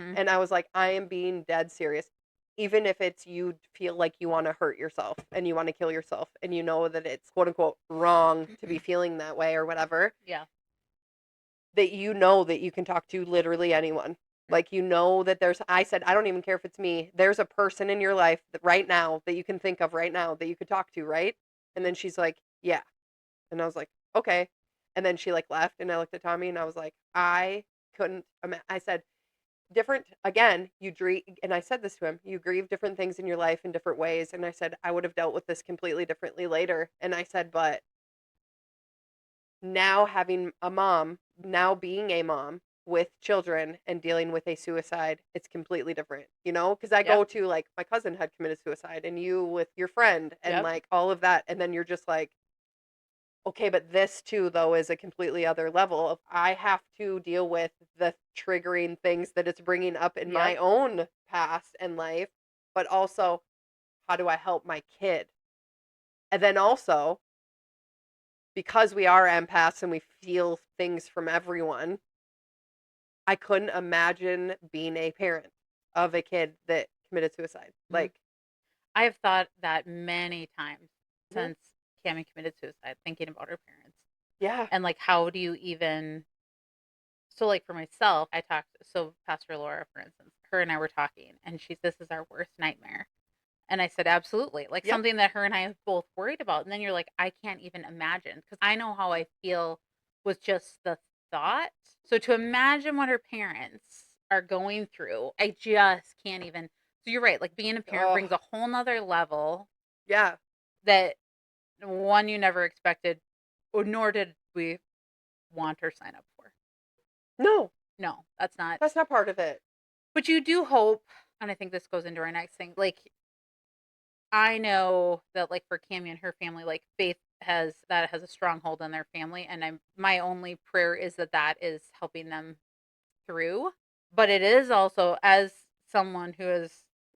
Mm-hmm.
And I was like, "I am being dead serious. Even if it's you feel like you want to hurt yourself and you want to kill yourself and you know that it's quote unquote wrong to be feeling that way or whatever,
Yeah.
that you know that you can talk to literally anyone. Like you know that I said, I don't even care if it's me. There's a person in your life that right now that you can think of right now that you could talk to, right? And
Mm-hmm.
then she's like, "Yeah." And I was like, "Okay." And then she like left and I looked at Tommy and I was like, I couldn't I said, different again, and I said this to him, you grieve different things in your life in different ways. And I said, I would have dealt with this completely differently later. And I said, but now having a mom, now being a mom with children and dealing with a suicide, it's completely different, you know? Because I
Yep.
go to like my cousin had committed suicide and you with your friend and
Yep.
like all of that. And then you're just like, okay, but this too, though, is a completely other level of I have to deal with the triggering things that it's bringing up in my
Yep.
own past and life, but also how do I help my kid? And then also, because we are empaths and we feel things from everyone, I couldn't imagine being a parent of a kid that committed suicide.
Mhm.
Like,
I've thought that many times
mhm,
since Cammy committed suicide, thinking about her parents
yeah,
and like how do you even so like for myself, I talked so Pastor Laura, for instance, her and I were talking and she's this is our worst nightmare. And I said, absolutely. Like
yep,
something that her and I have both worried about. And then you're like, I can't even imagine because I know how I feel with just the thought. So to imagine what her parents are going through, I just can't even. So you're right. Like being a parent
oh,
brings a whole nother level
yeah,
that one you never expected, or nor did we want or sign up for.
no,
No, that's not.
that's not part of it.
But you do hope, and I think this goes into our next thing. Like I know that like for Cammy and her family, like faith has a stronghold on their family, and I'm my only prayer is that that is helping them through. But it is also as someone who has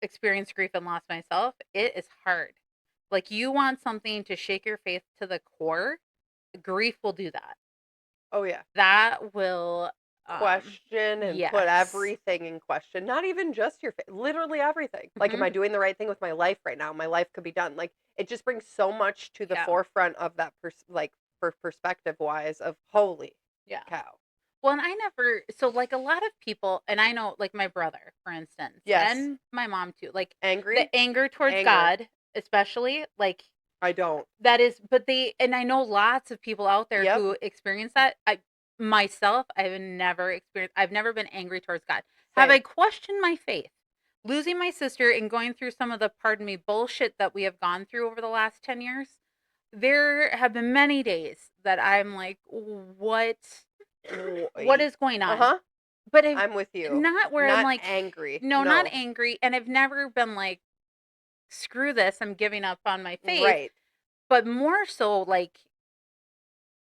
experienced grief and loss myself, it is hard. Like you want something to shake your faith to the core, grief will do that.
Oh yeah.
That will,
Question and put
yes,
everything in question. Not even just your literally everything. Like, am
hmm
I doing the right thing with my life right now? My life could be done. Like, it just brings so much to the
yeah,
forefront of that like for perspective wise of holy
yeah.
cow.
Well, and I never so, like, a lot of people and I know, like, my brother, for instance,
Yes.
and my mom too, like,
Angry?
the anger towards
Anger.
God, especially, like,
I don't.
that is but they and I know lots of people out there
Yep.
who experience that. I myself, I've never been angry towards God. Have
Same.
I questioned my faith? Losing my sister and going through some of the, pardon me, bullshit that we have gone through over the last 10 years, there have been many days that I'm like, what is going
Uh
on?
huh.
But I've
I'm with you.
not where I'm
Not
like,
angry.
no, not
No.
angry. And I've never been like, screw this, I'm giving up on my faith.
Right.
But more so like,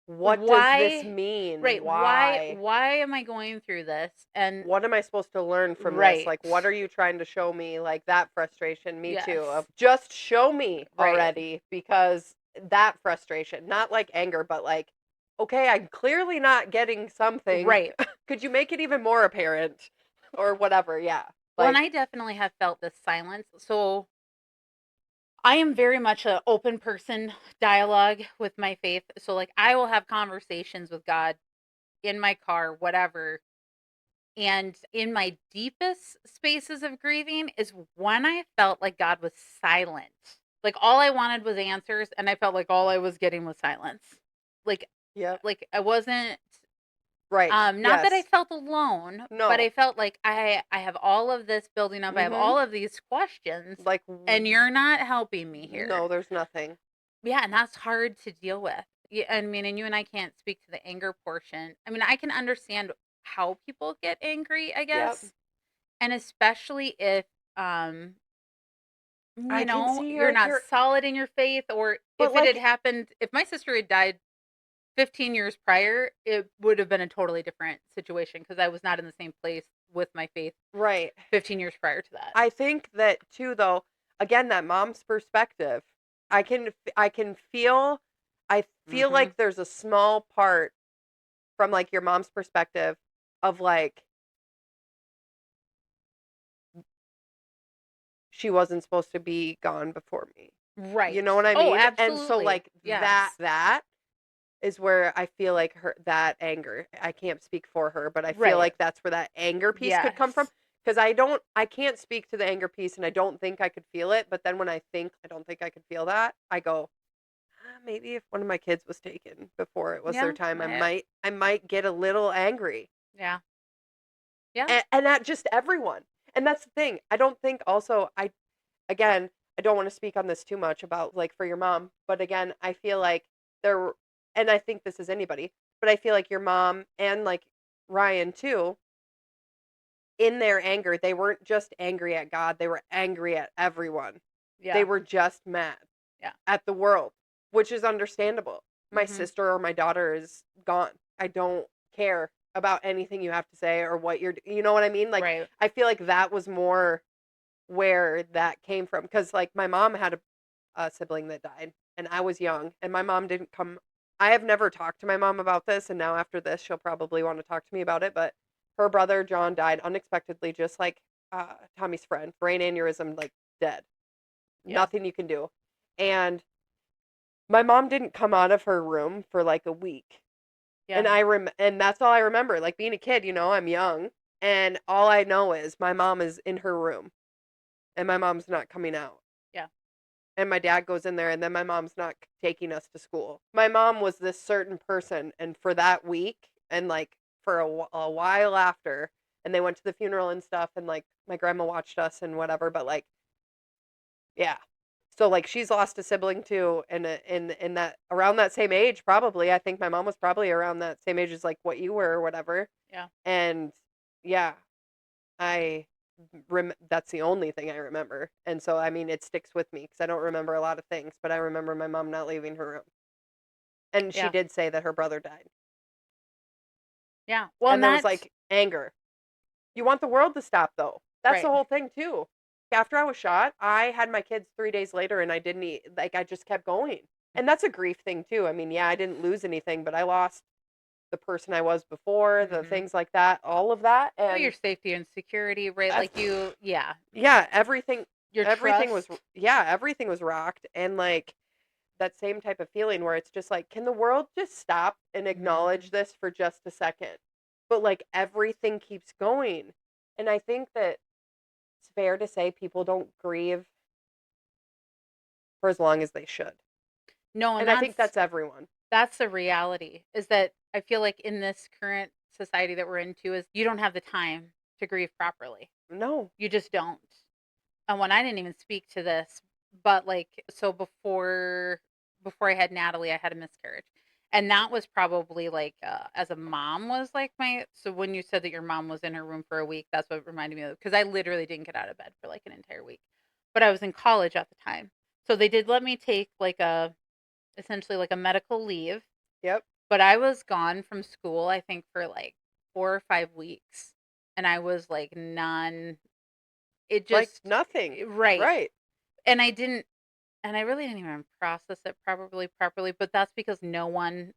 What does this
why,
mean?
right?
Why?
Why am I going through this? And
What am I supposed to learn from this?
right.
Like, what are you trying to show me? Like, that frustration, me too,
Yes.
of just show me
Right.
already because that frustration, not like anger, but like, okay, I'm clearly not getting something.
Right.
Could you make it even more apparent or whatever? Yeah.
Well, and
Like,
I definitely have felt this silence. So I am very much an open person, dialogue with my faith. So like I will have conversations with God in my car, whatever. And in my deepest spaces of grieving is when I felt like God was silent. Like all I wanted was answers and I felt like all I was getting was silence. Like
yep.
like I wasn't
Right.
not that I
Yes.
felt alone, but
No.
I felt like I have all of this building up. I have
Mm-hmm.
all of these questions
Like,
and you're not helping me here.
no, there's nothing.
Yeah, and that's hard to deal with. Yeah, I mean, and you and I can't speak to the anger portion. I mean, I can understand how people get angry, I
Yep.
guess. And especially if
I can see
you're not
your,
solid in your faith or
but
if it had
like,
happened if my sister had died 15 years prior, it would have been a totally different situation because I was not in the same place with my faith
right.
15 years prior to that.
I think that too, though, again, that mom's perspective, I can feel I feel
Mhm.
like there's a small part from, like, your mom's perspective of, like, she wasn't supposed to be gone before me. You
Right.
know what I
Oh,
mean? And so,
absolutely.
like, that
Yes.
that is where I feel like her that anger I can't speak for her, but I feel
Right.
like that's where that anger piece could come from.
Yes.
Because I can't speak to the anger piece, and I don't think I could feel it, but then when I think I don't think I could feel that, I go, maybe if one of my kids was taken before it was their
Yeah.
time, I might get a little angry,
Yeah. Yeah.
and at just everyone. And that's the thing. I don't think also I again I don't want to speak on this too much about like for your mom, but again I feel like there, and I think this is anybody, but I feel like your mom and like Ryan too. In their anger, they weren't just angry at God; they were angry at everyone. They
Yeah.
were just mad
Yeah.
at the world, which is understandable. My
Mhm.
sister or my daughter is gone. I don't care about anything you have to say or what you know what I mean? Like,
Right.
I feel like that was more where that came from. Because, like, my mom had a sibling that died, and I was young, and my mom didn't come. I have never talked to my mom about this, and now after this, she'll probably want to talk to me about it. But her brother John died unexpectedly, just like Tommy's friend, brain aneurysm, like dead.
Yeah.
Nothing you can do. And my mom didn't come out of her room for like a week.
Yeah.
And that's all I remember. Like being a kid, I'm young, and all I know is my mom is in her room, and my mom's not coming out.
Yeah.
And my dad goes in there, and then my mom's not taking us to school. My mom was this certain person, and for that week, and like for a while after, and they went to the funeral and stuff, and like my grandma watched us and whatever. But like, yeah. So like she's lost a sibling too, and in that around that same age, probably. I think my mom was probably around that same age as like what you were or whatever.
Yeah.
And yeah, I that's the only thing I remember. And so I mean, it sticks with me because I don't remember a lot of things, but I remember my mom not leaving her room. And she
Yeah.
did say that her brother died.
Yeah. Well,
And
and
there was
that
like anger. You want the world to stop though. That's the
right.
whole thing too. After I was shot, I had my kids 3 days later and I didn't eat, like I just kept going. And that's a grief thing too. I mean, yeah, I didn't lose anything, but I lost the person I was before, the
Mhm.
things like that, all of that.
Well, your
And
safety and security, right?
I,
Like yeah,
yeah, everything was
your trust.
yeah, everything was rocked and like that same type of feeling where it's just like, can the world just stop and acknowledge
Mhm.
this for just a second? But like everything keeps going. And I think that it's fair to say people don't grieve for as long as they should.
No, and
And I think that's everyone.
that's the reality is that I feel like in this current society that we're into is you don't have the time to grieve properly.
No.
You just don't. And when I didn't even speak to this, but like so before I had Natalie, I had a miscarriage. And that was probably like as a mom was like my so when you said that your mom was in her room for a week, that's what reminded me of because I literally didn't get out of bed for like an entire week. But I was in college at the time. So they did let me take like a essentially like a medical leave,
Yep.
but I was gone from school I think for like 4 or 5 weeks and I was like none it
Like
just
nothing.
right.
Right.
And I didn't and I really didn't even process it probably properly, but that's because no one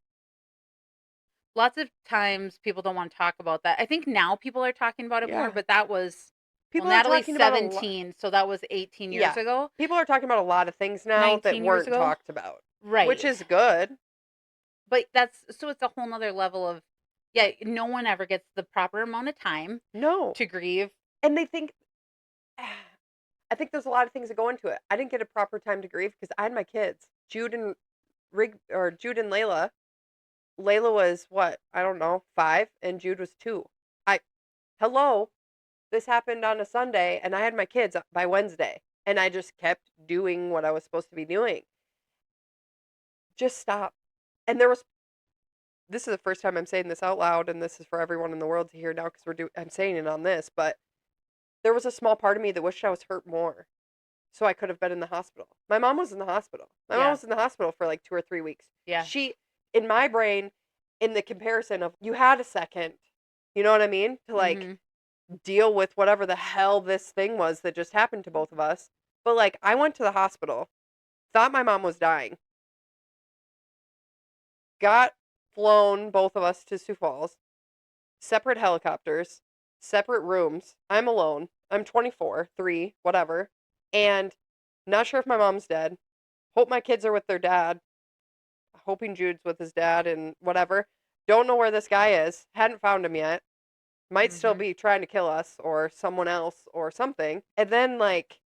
lots of times people don't want to talk about that. I think now people are talking about it more,
Yeah.
but that was well,
People are
Natalie's
talking about a lot.
17, so that was 18 years
Yeah.
ago,
People are talking about a lot of things now that
19 years
weren't
ago.
talked about, which
Right.
is good.
But that's so it's a whole nother level of yeah, no one ever gets the proper amount of time
No.
to grieve.
And they think I think there's a lot of things that go into it. I didn't get a proper time to grieve because I had my kids. Jude and Layla. Layla was what? I don't know, 5 and Jude was 2. I hello. This happened on a Sunday and I had my kids by Wednesday and I just kept doing what I was supposed to be doing. Just stop. And there was this is the first time I'm saying this out loud and this is for everyone in the world to hear now cuz I'm saying it on this, but there was a small part of me that wished I was hurt more. So I could have been in the hospital. My mom was in the hospital. My mom
Yeah.
was in the hospital for like 2 or 3 weeks.
Yeah.
She in my brain in the comparison of you had a second, you know what I mean? To like
Mhm.
deal with whatever the hell this thing was that just happened to both of us. But like I went to the hospital, thought my mom was dying, got flown both of us to Sioux Falls, separate helicopters, separate rooms. I'm alone. I'm 24, 3, whatever. And not sure if my mom's dead. Hope my kids are with their dad. Hoping Jude's with his dad and whatever. Don't know where this guy is. Hadn't found him yet. Might still
Mhm.
be trying to kill us or someone else or something. And then like,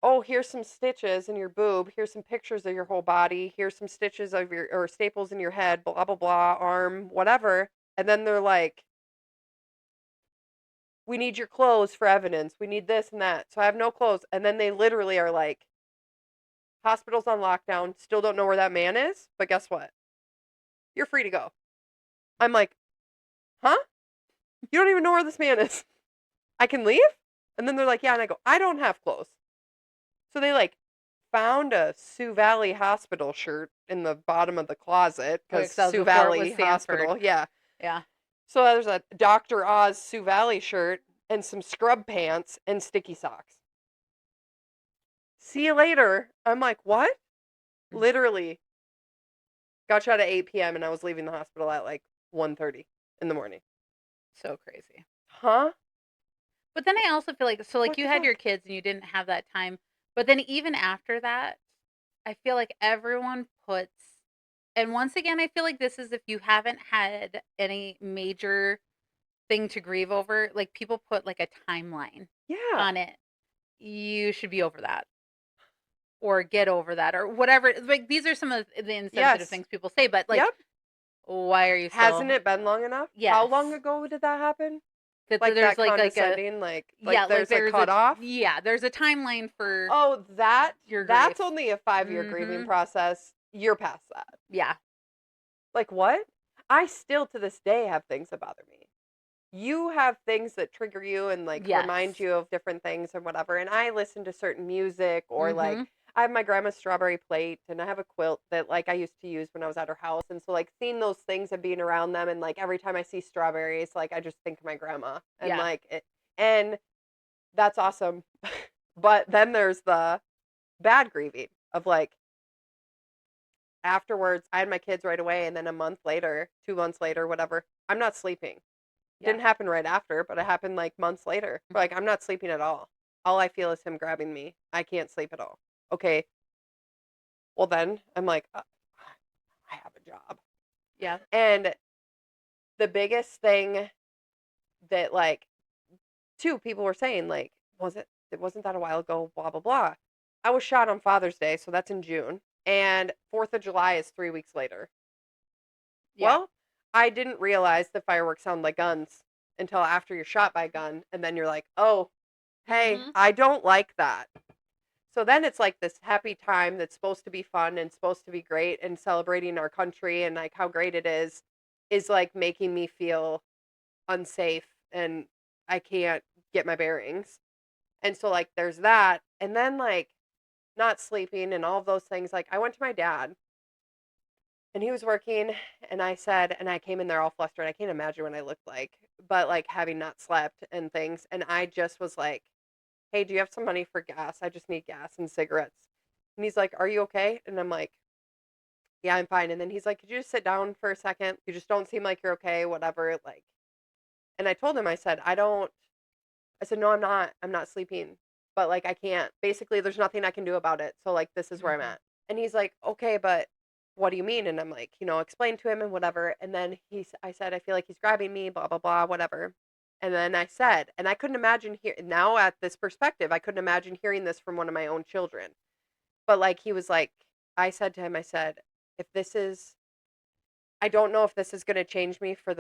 oh, here's some stitches in your boob. Here's some pictures of your whole body. Here's some stitches of your or staples in your head, blah blah blah, arm, whatever. And then they're like, we need your clothes for evidence. We need this and that. So I have no clothes. And then they literally are like, hospital's on lockdown. Still don't know where that man is. But guess what? You're free to go. I'm like, huh? You don't even know where this man is. I can leave? And then they're like, yeah. And I go, I don't have clothes. So they like found a Sioux Valley Hospital shirt in the bottom of the closet
Okay,
because
cuz that was
Sioux
before it was
Valley
Sanford.
Hospital. Yeah.
Yeah.
So there's a Dr. Oz Sioux Valley shirt and some scrub pants and sticky socks. See you later. I'm like, what?
Mm.
Literally. Got shot at 8 p.m. and I was leaving the hospital at like 1:30 in the morning.
So crazy.
Huh?
But then I also feel like, so like
What
you
the
had your
fuck?
kids and you didn't have that time. But then even after that, I feel like everyone puts, and once again, I feel like this is if you haven't had any major thing to grieve over, like people put like a timeline
Yeah.
on it. You should be over that or get over that or whatever. Like these are some of the insensitive
Yes.
things people say, but like,
Yep.
why are you
Hasn't
still?
it been long enough? How
Yes.
long ago did that happen?
That
Like
there's
that
like a,
condescending, like
yeah, like
there's a
there's a,
cutoff?
yeah, there's a timeline for
Oh,
your
that's
grief.
only a 5-year grieving
Mhm.
process. You're past that.
Yeah.
Like what? I still to this day have things that bother me. You have things that trigger you and like remind
Yes.
you of different things or whatever. And I listen to certain music or like
Mhm.
I have my grandma's strawberry plate and I have a quilt that like I used to use when I was at her house. And so like seeing those things and being around them and like every time I see strawberries, like I just think of my grandma and
Yeah.
like it and that's awesome. But then there's the bad grieving of like afterwards, I had my kids right away, and then a month later, 2 months later, whatever, I'm not sleeping.
Yeah.
Didn't happen right after, but it happened like months later.
Mhm.
Like, I'm not sleeping at all. All I feel is him grabbing me. I can't sleep at all. Okay, well, then I'm like, I have a job.
Yeah.
And the biggest thing that, like, two people were saying, like, it wasn't that a while ago, blah, blah, blah. I was shot on Father's Day, so that's in June. And 4th of July is 3 weeks later.
Yeah.
Well, I didn't realize that fireworks sound like guns until after you're shot by a gun, and then you're like, "Oh, hey,
Mhm.
I don't like that." So then it's like this happy time that's supposed to be fun and supposed to be great and celebrating our country and like how great it is like making me feel unsafe and I can't get my bearings. And so like there's that, and then like not sleeping and all of those things. Like I went to my dad and he was working, and I said and I came in there all flustered. I can't imagine what I looked like, but, like, having not slept and things, and I just was like, "Hey, do you have some money for gas? I just need gas and cigarettes." And he's like, "Are you okay?" And I'm like, "Yeah, I'm fine." And then he's like, "Could you just sit down for a second? You just don't seem like you're okay, whatever, like." And I told him, I said, I said, "No, I'm not. I'm not sleeping, but, like, I can't. Basically, there's nothing I can do about it, so, like, this is where I'm
Mhm.
at." And he's like, "Okay, but what do you mean?" And I'm like, explain to him and whatever, and then I said, "I feel like he's grabbing me, blah, blah, blah, whatever." And then I said and I couldn't imagine here now at this perspective, I couldn't imagine hearing this from one of my own children. But, like, he was like I said to him, I said, "If this is I don't know if this is gonna change me for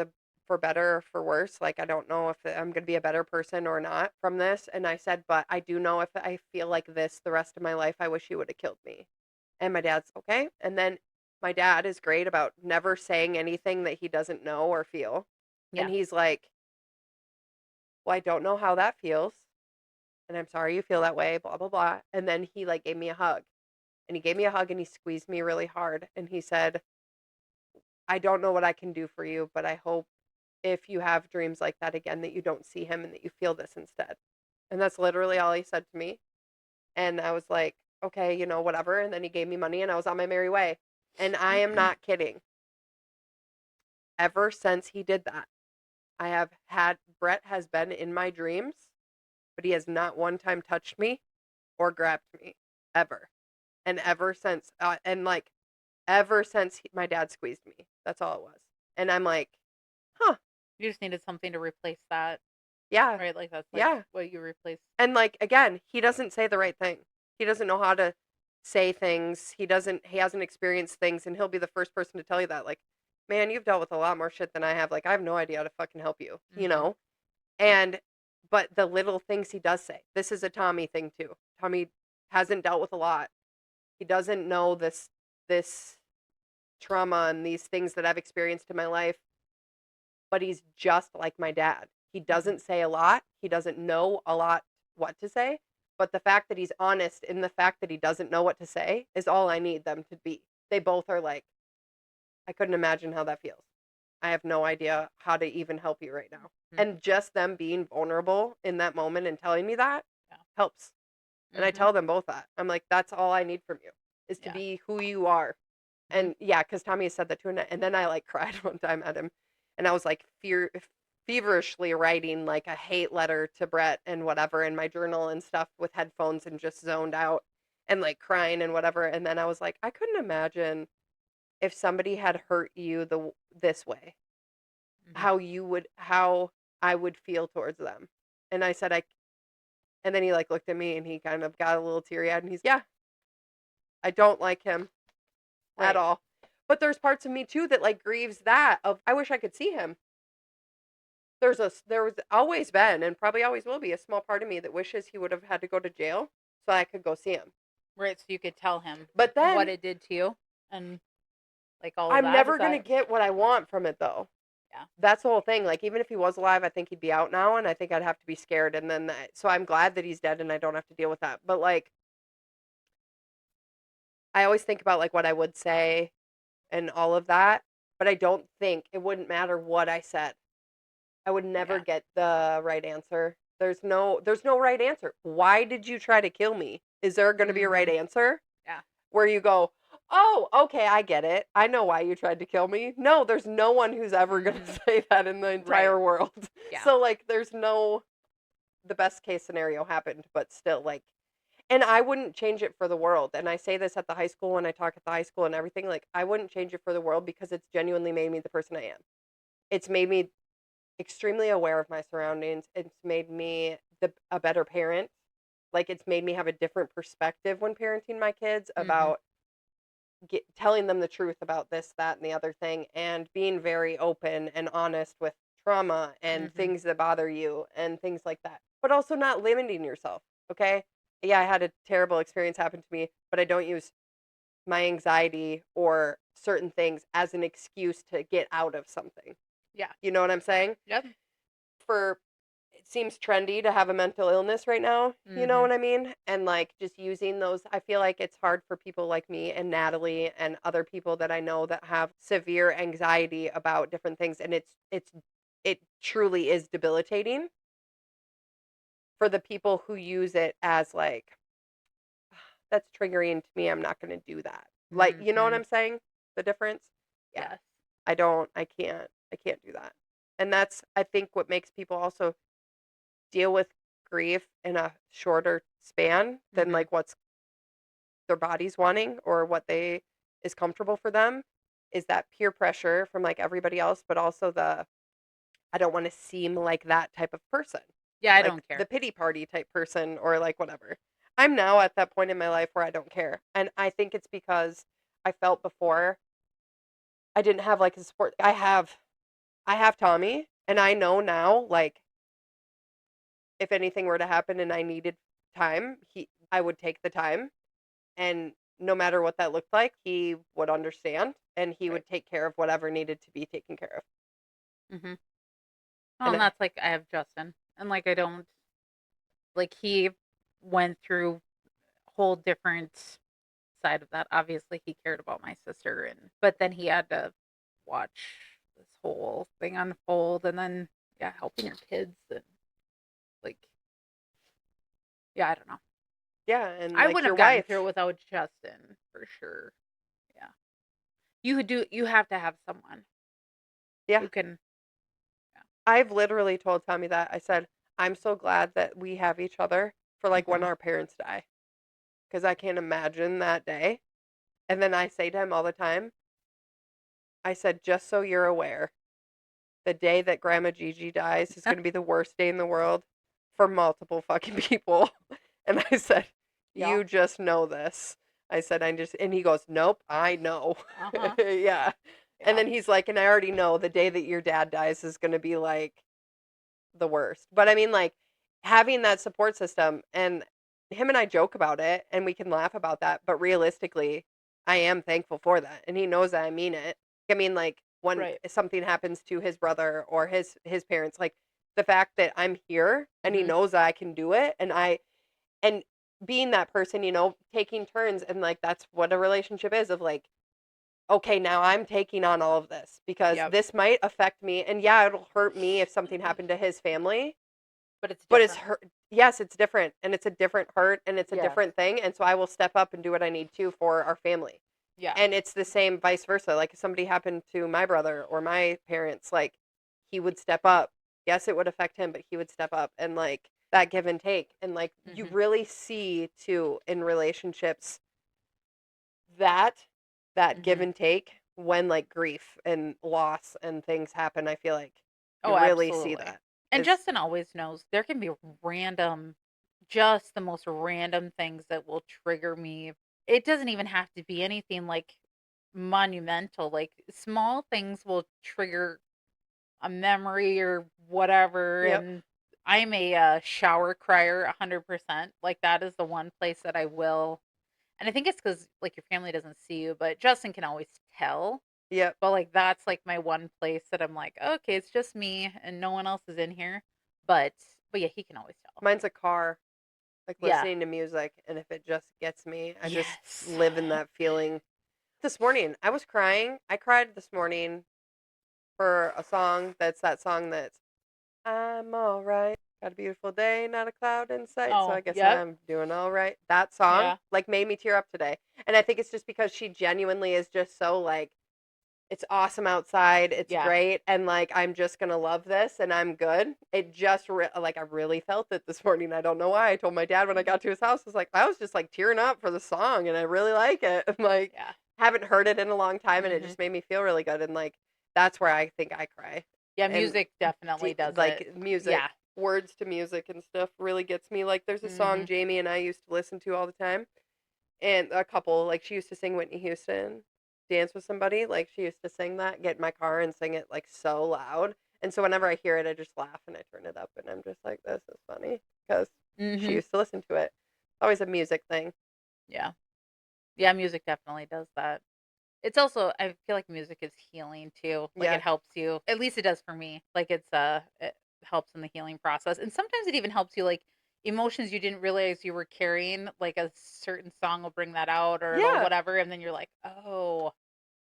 better or for worse. Like, I don't know if I'm gonna be a better person or not from this." And I said, "But I do know if I feel like this the rest of my life, I wish you would have killed me." And my dad's okay. And then my dad is great about never saying anything that he doesn't know or feel. And
Yeah.
he's like, "Well, I don't know how that feels. And I'm sorry you feel that way, blah, blah, blah." And then he like gave me a hug. And he gave me a hug and he squeezed me really hard. And he said, "I don't know what I can do for you, but I hope if you have dreams like that again that you don't see him and that you feel this instead." And that's literally all he said to me. And I was like, "Okay, whatever." And then he gave me money and I was on my merry way. And I am not kidding. Ever since he did that, I have had Brett has been in my dreams, but he has not one time touched me or grabbed me ever. And ever since ever since my dad squeezed me. That's all it was. And I'm like, "Huh.
You just needed something to replace that,
Yeah.
right? Like that's like
Yeah."
what you replace.
And, like, again, he doesn't say the right thing. He doesn't know how to say things. He hasn't experienced things, and he'll be the first person to tell you that, like, "Man, you've dealt with a lot more shit than I have. Like, I have no idea how to fucking help you," you
Mhm.
know? And but the little things he does say. This is a Tommy thing too. Tommy hasn't dealt with a lot. He doesn't know this trauma and these things that I've experienced in my life, but he's just like my dad. He
Mhm.
doesn't say a lot. He doesn't know a lot what to say, but the fact that he's honest in the fact that he doesn't know what to say is all I need them to be. They both are like, "I couldn't imagine how that feels. I have no idea how to even help you right now."
Mhm.
And just them being vulnerable in that moment and telling me that
Yeah.
helps. And I
Mhm.
tell them both that. I'm like, "That's all I need from you is to
Yeah.
be who you are."
Mhm.
And yeah, because Tommy has said that too, and then I like cried one time at him, and I was like feverishly writing like a hate letter to Brett and whatever in my journal and stuff with headphones and just zoned out and like crying and whatever. And then I was like, I couldn't imagine if somebody had hurt you this way,
Mhm.
how I would feel towards them. And I said and then he like looked at me and he kind of got a little teary eyed and he's yeah, I don't like him at
Right.
all. But there's parts of me too that like grieves that of I wish I could see him. There was always been and probably always will be a small part of me that wishes he would have had to go to jail so I could go see him.
Right. So you could tell him
But
what
then
it did to you and like all of
I'm
that. Is
never gonna
that
get what I want from it though.
yeah.
That's the whole thing. Like even if he was alive, I think he'd be out now, and I think I'd have to be scared. And then so I'm glad that he's dead, and I don't have to deal with that. But like I always think about like what I would say and all of that, but I don't think it wouldn't matter what I said. I would never
Yeah.
get the right answer. There's no right answer. Why did you try to kill me? Is there going to be a right
Mhm.
answer
Yeah.
where you go, "Oh, okay, I get it. I know why you tried to kill me." No, there's no one who's ever going to
Mhm.
say that in the
Right.
entire world.
Yeah.
So like there's no the best case scenario happened, but still like and I wouldn't change it for the world. And I say this at the high school when I talk at the high school and everything, like I wouldn't change it for the world because it's genuinely made me the person I am. It's made me extremely aware of my surroundings. It's made me a better parent. Like it's made me have a different perspective when parenting my kids
Mhm.
about telling them the truth about this, that, and the other thing, and being very open and honest with trauma and
Mhm.
things that bother you and things like that. But also not limiting yourself. Okay. Yeah, I had a terrible experience happen to me, but I don't use my anxiety or certain things as an excuse to get out of something.
Yeah.
You know what I'm saying?
Yep.
For it seems trendy to have a mental illness right now, you know
Mhm.
what I mean? And like just using those, I feel like it's hard for people like me and Natalie and other people that I know that have severe anxiety about different things and it truly is debilitating for the people who use it as like that's triggering to me. I'm not going to do that. Like, you know what
Mhm.
I'm saying? The difference? Yeah.
Yes.
I can't do that. And that's I think what makes people also deal with grief in a shorter span than
Mhm.
like what's their body's wanting or what they is comfortable for them is that peer pressure from like everybody else, but also the I don't want to seem like that type of person,
Yeah, I
like
don't care.
the pity party type person or like whatever. I'm now at that point in my life where I don't care. And I think it's because I felt before I didn't have like a support. I have Tommy and I know now like if anything were to happen and I needed time, I would take the time and no matter what that looked like, he would understand and he
Right.
would take care of whatever needed to be taken care of.
Mhm. Well,
And
and
I
that's like I have Justin, and like I don't like he went through whole different side of that. Obviously, he cared about my sister, and but then he had to watch this whole thing unfold, and then yeah, helping your kids and like yeah, I don't know.
yeah, and
I
like
wouldn't
your
have gotten through it
wife.
without Justin for sure. Yeah, you have to have someone
Yeah.
who can. Yeah.
I've literally told Tommy that. I said, "I'm so glad that we have each other for like when
Hmm.
our parents die because I can't imagine that day." And then I say to him all the time, I said, "Just so you're aware, the day that Grandma Gigi dies is going to be the worst day in the world for multiple fucking people." And I said,
Yeah.
"You just know this." I said, and he goes, "Nope, I know."
Uh huh.
Yeah. And
Yeah.
then he's like, "And I already know the day that your dad dies is going to be like the worst." But I mean, like, having that support system, and him and I joke about it and we can laugh about that. But realistically, I am thankful for that. And he knows that I mean it. I mean, like, when
Right.
something happens to his brother or his parents, like the fact that I'm here and he
Hmm.
knows that I can do it and being that person, taking turns and like that's what a relationship is of like, okay, now I'm taking on all of this because
Yep.
this might affect me and yeah, it'll hurt me if something happened to his family,
But it's
but it's
different.
hurt. Yes, it's different and it's a different hurt and it's a
Yes.
different thing and so I will step up and do what I need to for our family.
Yeah.
And it's the same vice versa. Like if somebody happened to my brother or my parents, like he would step up. Yes, it would affect him, but he would step up and like that give and take. And like you
Mhm.
really see too in relationships that that give
Mhm.
and take when like grief and loss and things happen. I feel like you
Oh,
really see
absolutely.
that.
And
Is
Justin always knows there can be random, just the most random things that will trigger me. It doesn't even have to be anything like monumental. Like small things will trigger a memory or whatever.
yep.
And I'm a shower crier 100%. Like that is the one place that I will. And I think it's because like your family doesn't see you, but Justin can always tell.
Yep.
But, like, that's, like, my one place that I'm like, "Okay, it's just me and no one else is in here." But yeah, he can always tell.
Mine's a car, like
Yeah.
listening to music, and if it just gets me, I just
Yes.
live in that feeling. This morning, I was crying. I cried this morning for a song that's that song that's I'm all right. Got a beautiful day, not a cloud in sight, so
Oh,
I guess
yep.
I'm doing all right. That song
Yeah.
like made me tear up today. And I think it's just because she genuinely is just so like it's awesome outside. It's
Yeah.
great and like I'm just going to love this and I'm good. It just like I really felt it this morning. I don't know why. I told my dad when I got to his house I was just like tearing up for the song and I really like it. I'm like
Yeah.
haven't heard it in a long time and it
Mhm.
just made me feel really good and like that's where I think I cry.
Yeah,
And
music definitely does it.
like music,
Yeah.
words to music and stuff really gets me. Like there's a song
Mhm.
Jamie and I used to listen to all the time, and a couple like she used to sing Whitney Houston, "Dance with Somebody." Like she used to sing that, get in my car and sing it like so loud. And so whenever I hear it, I just laugh and I turn it up and I'm just like, this is funny because she
Mhm.
used to listen to it. Always a music thing.
Yeah. Yeah, music definitely does that. It's also I feel like music is healing too. Like it
Yeah.
helps you. At least it does for me. Like it helps in the healing process. And sometimes it even helps you like emotions you didn't realize you were carrying, like a certain song will bring that out or it'll
Yeah.
whatever and then you're like, "Oh,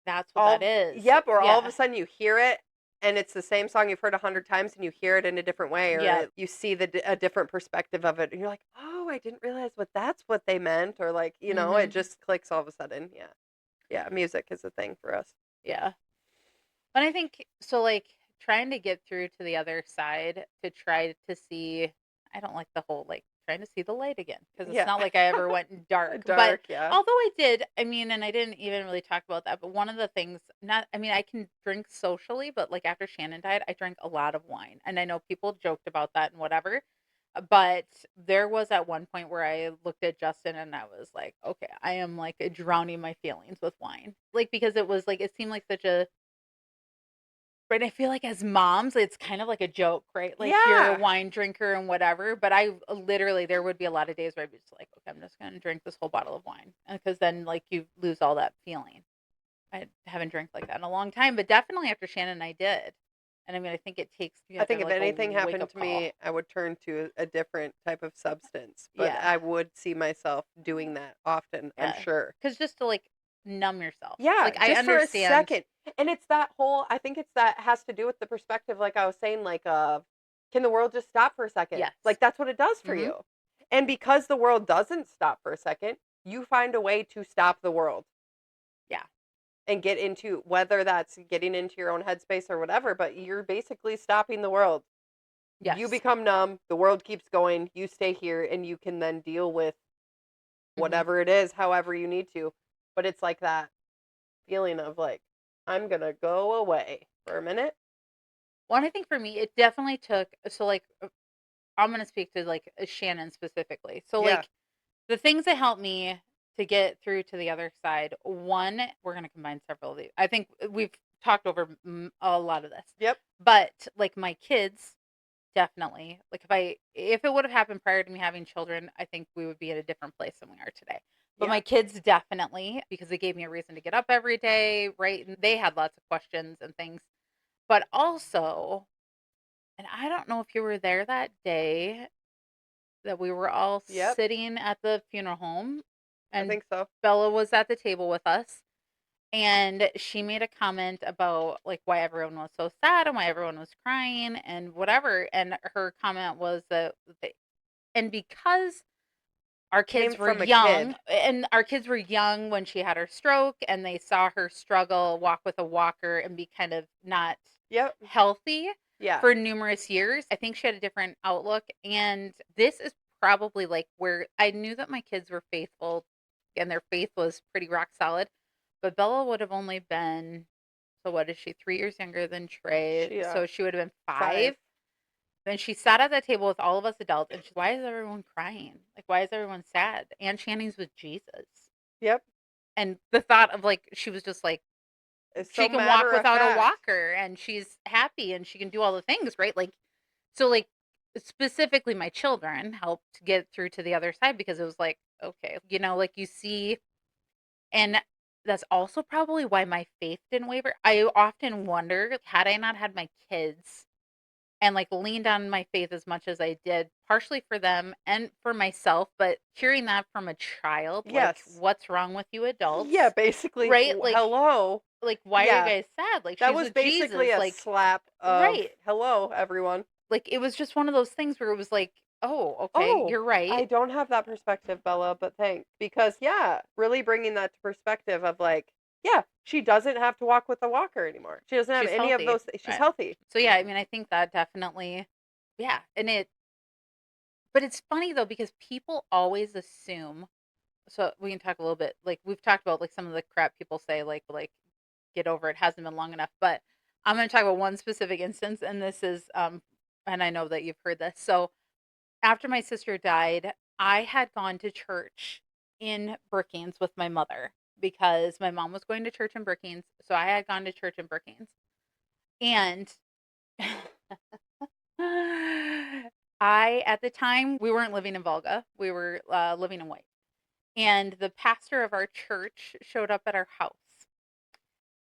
that's what that
All
is."
yep, or all of a
Yeah.
sudden you hear it and it's the same song you've heard 100 times and you hear it in a different way or
Yeah.
you see a different perspective of it and you're like, "Oh, I didn't realize that's what they meant," or like, it
Mhm.
just clicks all of a sudden. Yeah. Yeah, music is a thing for us.
Yeah. But I think so like trying to get through to the other side to try to see I don't like the whole like trying to see the light again because it's
Yeah.
not like I ever went dark. But
Dark, yeah.
although I did, I mean, and I didn't even really talk about that, but one of the things not I mean, I can drink socially, but like after Shannon died, I drank a lot of wine. And I know people joked about that and whatever. But there was at one point where I looked at Justin and I was like, okay, I am like drowning my feelings with wine. Like because it was like it seemed like such a Right, I feel like as moms, it's kind of like a joke, right? Like you're a
Yeah.
wine drinker and whatever, but I literally there would be a lot of days where I'd be just like, "Okay, I'm just gonna drink this whole bottle of wine," because then like you lose all that feeling. I haven't drank like that in a long time, but definitely after Shannon, I did, and I mean, I think it takes you
I
have to
think
have
if
like a
anything
wake
happened
up
to me,
call.
I would turn to a different type of substance, but
Yeah,
I would see myself doing that often, I'm
yeah,
sure.
because just to like numb yourself,
Yeah,
like I
just for a
understand.
second. And it's that whole I think it's that has to do with the perspective like I was saying like can the world just stop for a second?
Yes.
Like that's what it does for
Hmm.
you. And because the world doesn't stop for a second, you find a way to stop the world
Yeah.
and get into whether that's getting into your own headspace or whatever, but you're basically stopping the world. You
Yes.
become numb, the world keeps going, you stay here and you can then deal with
Hmm.
whatever it is however you need to. But it's like that feeling of like, I'm gonna go away for a minute.
Well, I think for me, it definitely took. So like I'm gonna speak to like Shannon specifically. So
Yeah.
like the things that help me to get through to the other side. One, we're gonna combine several of these. I think we've talked over a lot of this,
Yep.
but like my kids, definitely. Like if it would have happened prior to me having children, I think we would be at a different place than we are today. But
Yeah.
my kids definitely because they gave me a reason to get up every day, right? And they had lots of questions and things. But also, and I don't know if you were there that day that we were all
Yep.
sitting at the funeral home,
I
and
think so.
Bella was at the table with us, and she made a comment about, like, why everyone was so sad and why everyone was crying and whatever, and her comment was that they and because our
came
kids were
from a
young,
kid.
and our kids were young when she had her stroke, and they saw her struggle, walk with a walker, and be kind of not
Yep.
healthy
Yeah.
for numerous years. I think she had a different outlook, and this is probably like where I knew that my kids were faithful, and their faith was pretty rock solid. But Bella would have only been, so what is she, 3 years younger than Trey?
She
So she would have been
5.
5. Then she sat at that table with all of us adults, and she's, why is everyone crying? Like, why is everyone sad? Aunt Shanning's with Jesus.
Yep.
And the thought of, like, she was just like,
It's so
she can walk
matter of
without a
fact.
walker, and she's happy, and she can do all the things, right? Like, so, like, specifically my children helped get through to the other side, because it was like, okay, like you see, and that's also probably why my faith didn't waver. I often wonder, had I not had my kids and like leaned on my faith as much as I did, partially for them and for myself, but hearing that from a child, like,
Yes.
what's wrong with you
Yeah,
adults?
basically,
Right?
hello.
Like, why are you
Yeah,
guys sad? Like,
that
she's
was
with
basically
Jesus.
a
Like,
slap of
right.
hello, everyone.
Like, it was just one of those things where it was like, oh, okay,
Oh,
you're right.
I don't have that perspective, Bella, but thanks. Because, yeah, really bringing that to perspective of like, yeah, she doesn't have to walk with a walker anymore. She doesn't have
She's
any of
healthy.
those. She's
Right.
healthy.
So yeah, I mean, I think that definitely, yeah. But it's funny though, because people always assume, so we can talk a little bit, like we've talked about like some of the crap people say, like get over it, hasn't been long enough. But I'm going to talk about one specific instance, and this is and I know that you've heard this. So after my sister died, I had gone to church in Brookings with my mother, because my mom was going to church in Brookings, so I had gone to church in Brookings. And at the time, we weren't living in Volga. We were living in White. And the pastor of our church showed up at our house.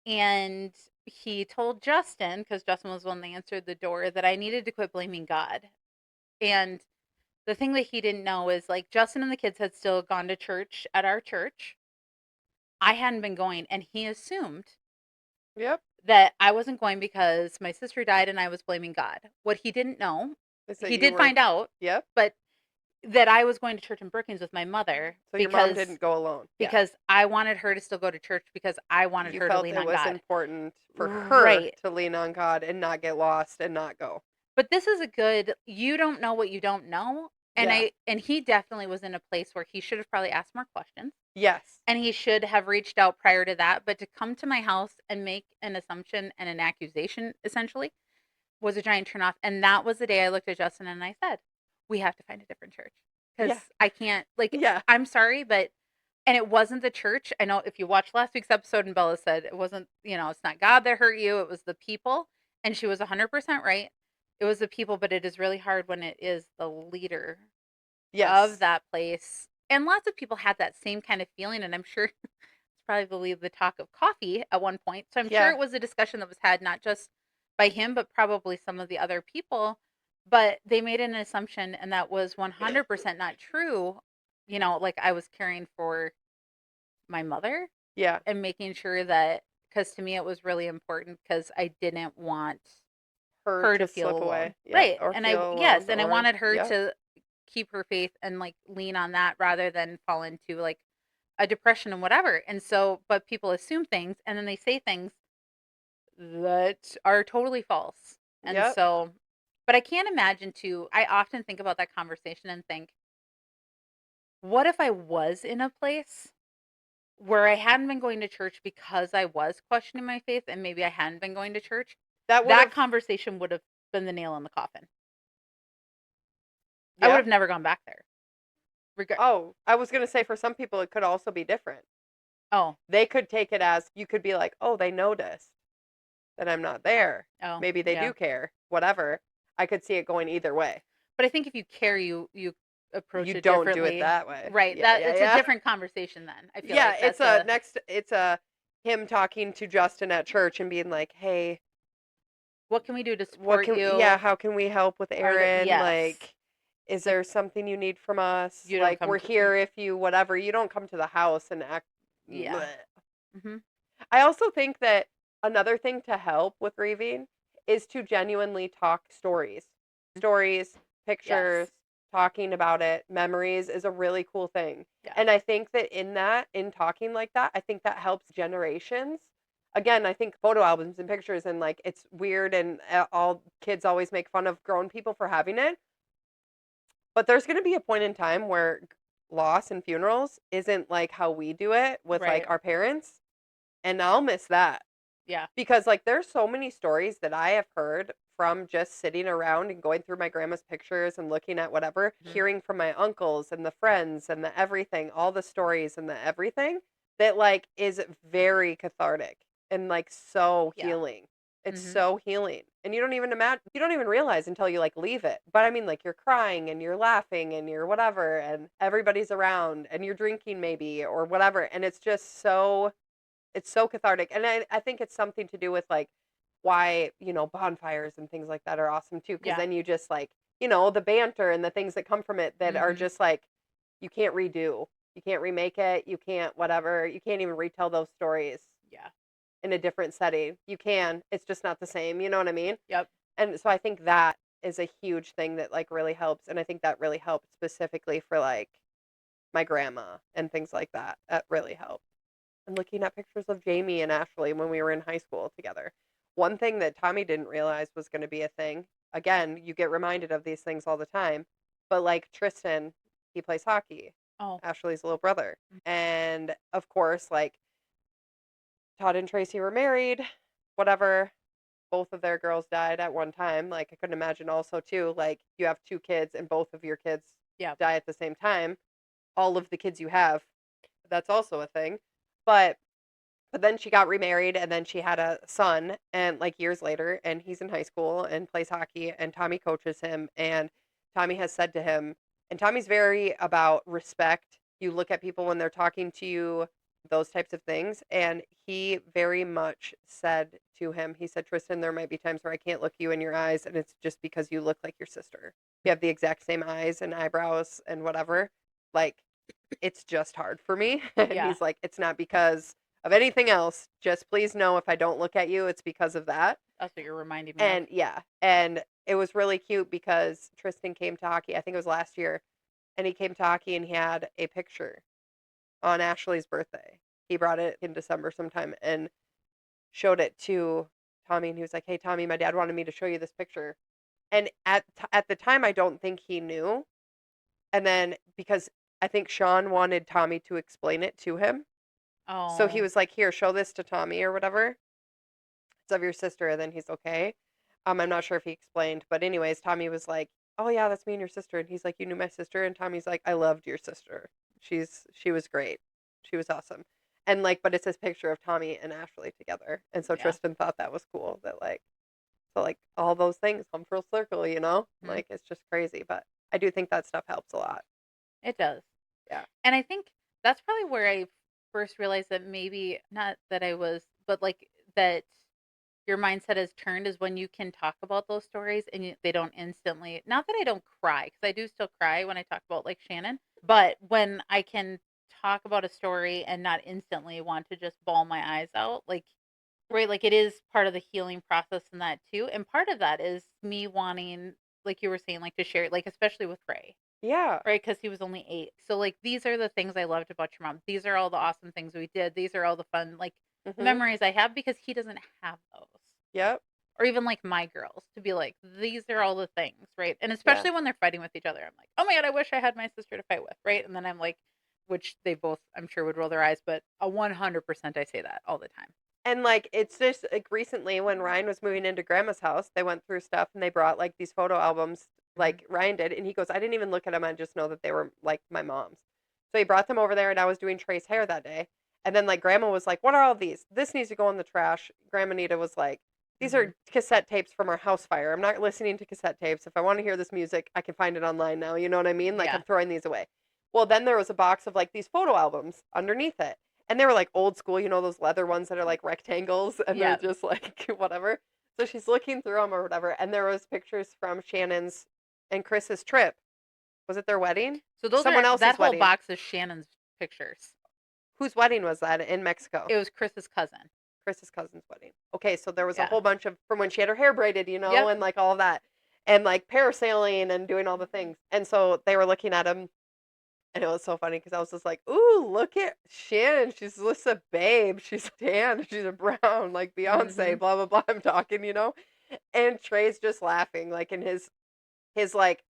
And he told Justin, because Justin was the one that answered the door, that I needed to quit blaming God. And the thing that he didn't know is, like, Justin and the kids had still gone to church at our church. I hadn't been going, and he assumed
Yep.
that I wasn't going because my sister died and I was blaming God. What he didn't know,
Is that
he
you
did
were,
find out,
yep.
but that I was going to church in Brookings with my mother,
So your mom didn't go alone. Yeah.
because I wanted her to still go to church, because I wanted
You
her to
felt
lean
it
on
was
God.
important for her
Right.
to lean on God and not get lost and not go.
But this is a good, you don't know what you don't know. And
Yeah.
and he definitely was in a place where he should have probably asked more questions.
Yes.
And he should have reached out prior to that, but to come to my house and make an assumption and an accusation, essentially, was a giant turnoff. And that was the day I looked at Justin and I said, we have to find a different church, because
Yeah.
I can't, like,
Yeah.
I'm sorry, but, and it wasn't the church. I know if you watched last week's episode, and Bella said it wasn't, it's not God that hurt you, it was the people. And she was 100% right. It was the people, but it is really hard when it is the leader
Yes.
of that place. And lots of people had that same kind of feeling, and I'm sure it's probably the talk of coffee at one point. So I'm sure
Yeah.
it was a discussion that was had not just by him, but probably some of the other people. But they made an assumption, and that was 100% not true. Like, I was caring for my mother
Yeah.
and making sure that, because to me it was really important, because I didn't want
Her
her
to
to feel
slip
alone.
away. Yep.
Right.
Or
And
feel
yes,
alone
and I
or
wanted her
yep.
to keep her faith and like lean on that, rather than fall into like a depression and whatever. And so, but people assume things, and then they say things that are totally false. And
Yep.
so, but I can't imagine too. I often think about that conversation and think, what if I was in a place where I hadn't been going to church because I was questioning my faith, and maybe I hadn't been going to church?
That would
That
have
conversation would have been the nail in the coffin. I would
yeah.
have never gone back there.
Oh, I was gonna say for some people it could also be different.
Oh,
They could take it as you could be like, oh, they noticed that I'm not there.
oh,
Maybe they
yeah.
do care. Whatever. I could see it going either way.
But I think if you care, you approach
You
it
don't do it
differently.
that way.
Right.
Yeah,
That
yeah,
it's a
yeah.
different conversation then. I feel
Yeah,
like
it's
that's
a
a
next it's a him talking to Justin at church and being like, "Hey,
what can we do to
what
support
can yeah,
you?
how can we help with
Are there,
Aaron?
yes.
Like, is
Like,
there something you need from us?
you don't
Like,
come
we're
to,
here if you whatever. You don't come to the house and act
yeah.
bleh.
Mhm.
I also think that another thing to help with grieving is to genuinely talk stories. Stories,
Yes.
pictures, talking about it, memories is a really cool thing.
Yeah.
And I think that in talking like that, I think that helps generations. Again, I think photo albums and pictures and like it's weird and all kids always make fun of grown people for having it. But there's going to be a point in time where loss and funerals isn't like how we do it with like
Right.
our parents. And I'll miss that.
Yeah.
Because, like, there's so many stories that I have heard from just sitting around and going through my grandma's pictures and looking at whatever,
Mhm.
hearing from my uncles and the friends and the everything, all the stories and the everything that, like, is very cathartic and, like, so
Yeah.
healing. It's
Mhm.
so healing. And you don't even realize until you, like, leave it. But I mean, like, you're crying and you're laughing and you're whatever, and everybody's around and you're drinking maybe or whatever. And it's so cathartic, and I think it's something to do with, like, why, bonfires and things like that are awesome too. Because
Yeah.
then you just, like, the banter and the things that come from it that are
Mhm.
just, like, you can't redo. You can't remake it, you can't whatever, you can't even retell those stories
Yeah.
in a different setting. You can, it's just not the same, you know what I mean?
Yep.
And so I think that is a huge thing that, like, really helps, and I think that really helped specifically for, like, my grandma and things like that. That really helped. And looking at pictures of Jamie and Ashley when we were in high school together. One thing that Tommy didn't realize was going to be a thing. Again, you get reminded of these things all the time. But like Tristan, he plays hockey.
Oh.
Ashley's little brother.
Mm.
And of course, like Todd and Tracy were married, whatever. Both of their girls died at one time. Like I couldn't imagine also too, like you have two kids and both of your kids
Yeah.
die at the same time. All of the kids you have, that's also a thing. But then she got remarried and then she had a son and like years later and he's in high school and plays hockey and Tommy coaches him and Tommy has said to him and Tommy's very about respect. You look at people when they're talking to you, those types of things. And he very much said to him, he said, Tristan, there might be times where I can't look you in your eyes and it's just because you look like your sister. You have the exact same eyes and eyebrows and whatever. Like it's just hard for me. And
Yeah.
he's like, it's not because of anything else. Just please know if I don't look at you, it's because of that.
That's what you're reminding me of.
And yeah, and it was really cute because Tristan came to hockey, I think it was last year, and he came to hockey and he had a picture on Ashley's birthday. He brought it in December sometime and showed it to Tommy and he was like, "Hey Tommy, my dad wanted me to show you this picture." And at the time I don't think he knew. And then because I think Sean wanted Tommy to explain it to him. So he
Oh.
was like, "Here, show this to Tommy or whatever. It's of your sister." And then he's okay. I'm not sure if he explained, but anyways, Tommy was like, "Oh yeah, that's me and your sister." And he's like, "You knew my sister?" And Tommy's like, "I loved your sister. She was great. She was awesome." And like, but it's this picture of Tommy and Ashley together. And so
Yeah.
Tristan thought that was cool that like so like all those things come full circle, you know?
Mhm.
Like it's just crazy, but I do think that stuff helps a lot.
It does.
Yeah.
And I think that's probably where I first realized that maybe not that I was, but like that your mindset has turned is when you can talk about those stories and they don't instantly, not that I don't cry, because I do still cry when I talk about like Shannon, but when I can talk about a story and not instantly want to just bawl my eyes out, like, right, like it is part of the healing process in that too. And part of that is me wanting, like you were saying, like to share, like, especially with Ray.
Yeah.
Right, because he was only 8. So, like, these are the things I loved about your mom. These are all the awesome things we did. These are all the fun, like,
Mhm.
memories I have because he doesn't have those.
Yep.
Or even, like, my girls to be like, "These are all the things," right? And
Yeah.
especially when they're fighting with each other, I'm like, "Oh my god, I wish I had my sister to fight with," right? And then I'm like, which they both, I'm sure, would roll their eyes, but a 100% I say that all the time.
And, like, it's just, like, recently when Ryan was moving into grandma's house, they went through stuff and they brought, like, these photo albums,
Mhm.
like Ryan did, and he goes, "I didn't even look at them. I just know that they were, like, my mom's." So he brought them over there, and I was doing Trey's hair that day, and then, like, grandma was like, "What are all these? This needs to go in the trash." Grandma Nita was like, "These
Mhm.
are cassette tapes from our house fire. I'm not listening to cassette tapes. If I wanna hear this music, I can find it online now." You know what I mean? Like,
Yeah.
I'm throwing these away. Well, then there was a box of, like, these photo albums underneath it. And they were, like, old school, those leather ones that are, like, rectangles, and they're
Yeah.
just, like, whatever. So she's looking through them or whatever, and there was pictures from Shannon's and Chris's trip. Was it their wedding?
So those
Someone
are that
else's
whole
wedding.
box is Shannon's pictures.
Whose wedding was that in Mexico?
It was Chris's cousin.
Chris's cousin's wedding. Okay, so there was a
Yeah.
whole bunch of from when she had her hair braided,
Yep.
and, like, all of that. and like parasailing and doing all the things. And so they were looking at him, and it was so funny because I was just like, "Ooh, look at Shannon. She's just a babe. She's tan. She's a brown, like Beyonce.
Mhm.
Blah blah blah." I'm talking, you know. And Trey's just laughing, like in his like